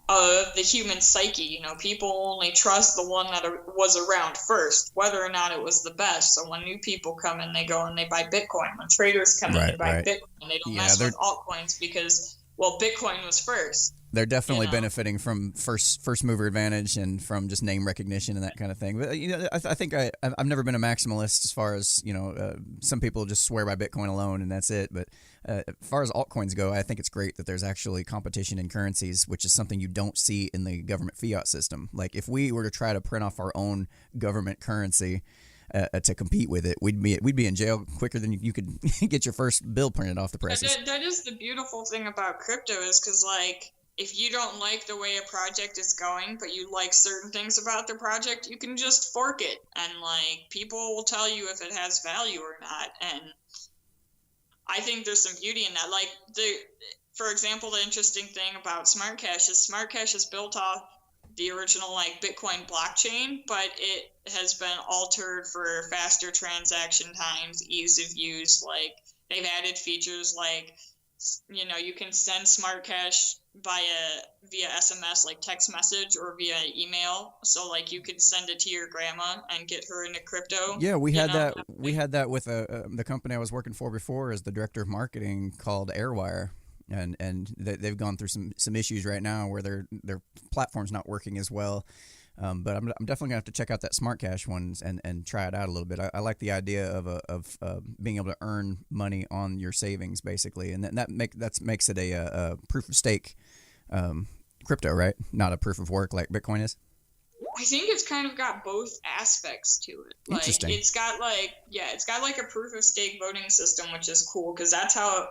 of the human psyche. You know, people only trust the one that was around first, whether or not it was the best. So when new people come in, they go and they buy Bitcoin. When traders come in, they buy Bitcoin. They don't mess with altcoins because, well, Bitcoin was first. They're definitely benefiting from first mover advantage and from just name recognition and that kind of thing. But you know, I think I've never been a maximalist as far as, you know, some people just swear by Bitcoin alone and that's it. But as far as altcoins go, I think it's great that there's actually competition in currencies, which is something you don't see in the government fiat system. Like if we were to try to print off our own government currency to compete with it, we'd be in jail quicker than you could get your first bill printed off the presses. That is the beautiful thing about crypto, is because like, if you don't like the way a project is going, but you like certain things about the project, you can just fork it. And, like, people will tell you if it has value or not. And I think there's some beauty in that. Like, for example, the interesting thing about Smart Cash is built off the original, like, Bitcoin blockchain, but it has been altered for faster transaction times, ease of use. Like, they've added features like, you know, you can send Smart Cash via SMS, like text message or via email. So like you could send it to your grandma and get her into crypto. Yeah, we had that. We had that with the company I was working for before as the director of marketing called Airwire, and they've gone through some issues right now where their platform's not working as well. But I'm definitely gonna have to check out that Smart Cash ones and try it out a little bit. I like the idea of being able to earn money on your savings basically, and that makes it a proof of stake crypto, right? Not a proof of work like Bitcoin is. I think it's kind of got both aspects to it. Like, interesting. It's got like a proof of stake voting system, which is cool because that's how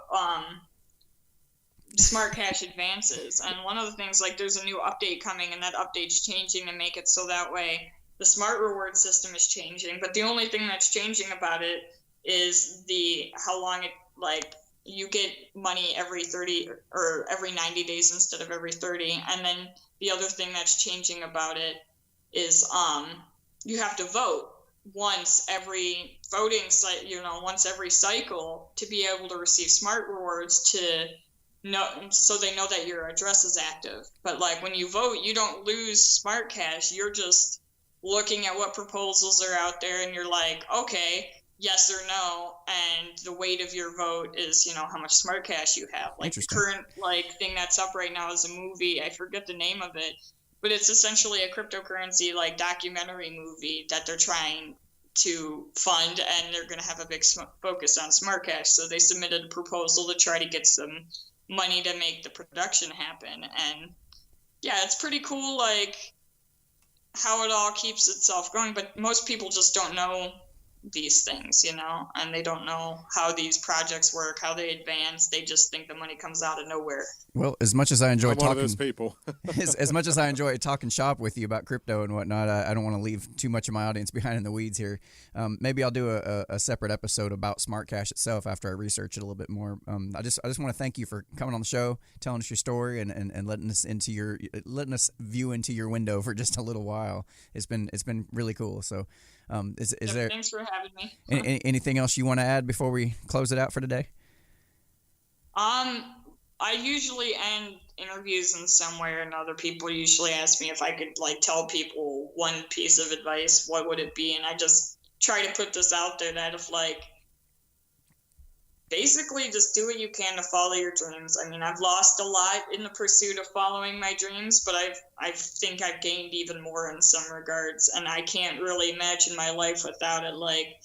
Smart Cash advances. And one of the things, like, there's a new update coming, and that update's changing to make it so that way the smart reward system is changing. But the only thing that's changing about it is how long it, like, you get money every 30 or every 90 days instead of every 30. And then the other thing that's changing about it is you have to vote once every once every cycle to be able to receive smart rewards so they know that your address is active. But like when you vote, you don't lose Smart Cash. You're just looking at what proposals are out there, and you're like, okay, yes or no, and the weight of your vote is, how much Smart Cash you have. Like the current thing that's up right now is a movie. I forget the name of it, but it's essentially a cryptocurrency documentary movie that they're trying to fund, and they're going to have a big focus on Smart Cash. So they submitted a proposal to try to get some money to make the production happen. And yeah, it's pretty cool, like how it all keeps itself going. But most people just don't know these things, and they don't know how these projects work, how they advance. They just think the money comes out of nowhere. Well, as much as I enjoy talking, one of those people. as much as I enjoy talking shop with you about crypto and whatnot, I don't want to leave too much of my audience behind in the weeds here. Maybe I'll do a separate episode about Smart Cash itself after I research it a little bit more. I just want to thank you for coming on the show, telling us your story, and letting us view into your window for just a little while. It's been really cool. So. Is there? Thanks for having me. Anything else you want to add before we close it out for today? I usually end interviews in some way or another. People usually ask me if I could tell people one piece of advice, what would it be? And I just try to put this out there that if basically just do what you can to follow your dreams. I mean, I've lost a lot in the pursuit of following my dreams, but I think I've gained even more in some regards, and I can't really imagine my life without it. Like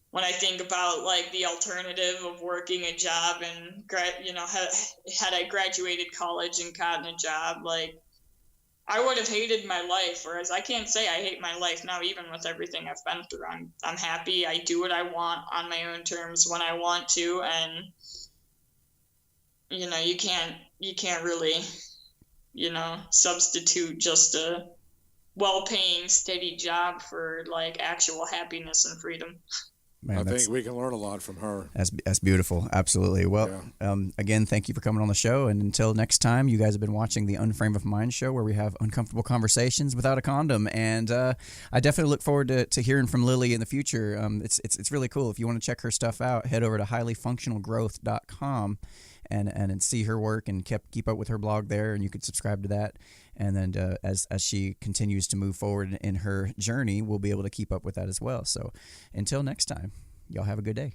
when I think about the alternative of working a job and had I graduated college and gotten a job, I would have hated my life, whereas I can't say I hate my life now, even with everything I've been through. I'm happy. I do what I want on my own terms when I want to, and you can't really substitute just a well-paying, steady job for actual happiness and freedom. Man, I think we can learn a lot from her. That's beautiful. Absolutely. Well, again, thank you for coming on the show. And until next time, you guys have been watching the Unframe of Mind show, where we have uncomfortable conversations without a condom. And I definitely look forward to hearing from Lily in the future. It's really cool. If you want to check her stuff out, head over to highlyfunctionalgrowth.com and see her work and keep up with her blog there. And you can subscribe to that. And then as she continues to move forward in her journey, we'll be able to keep up with that as well. So until next time, y'all have a good day.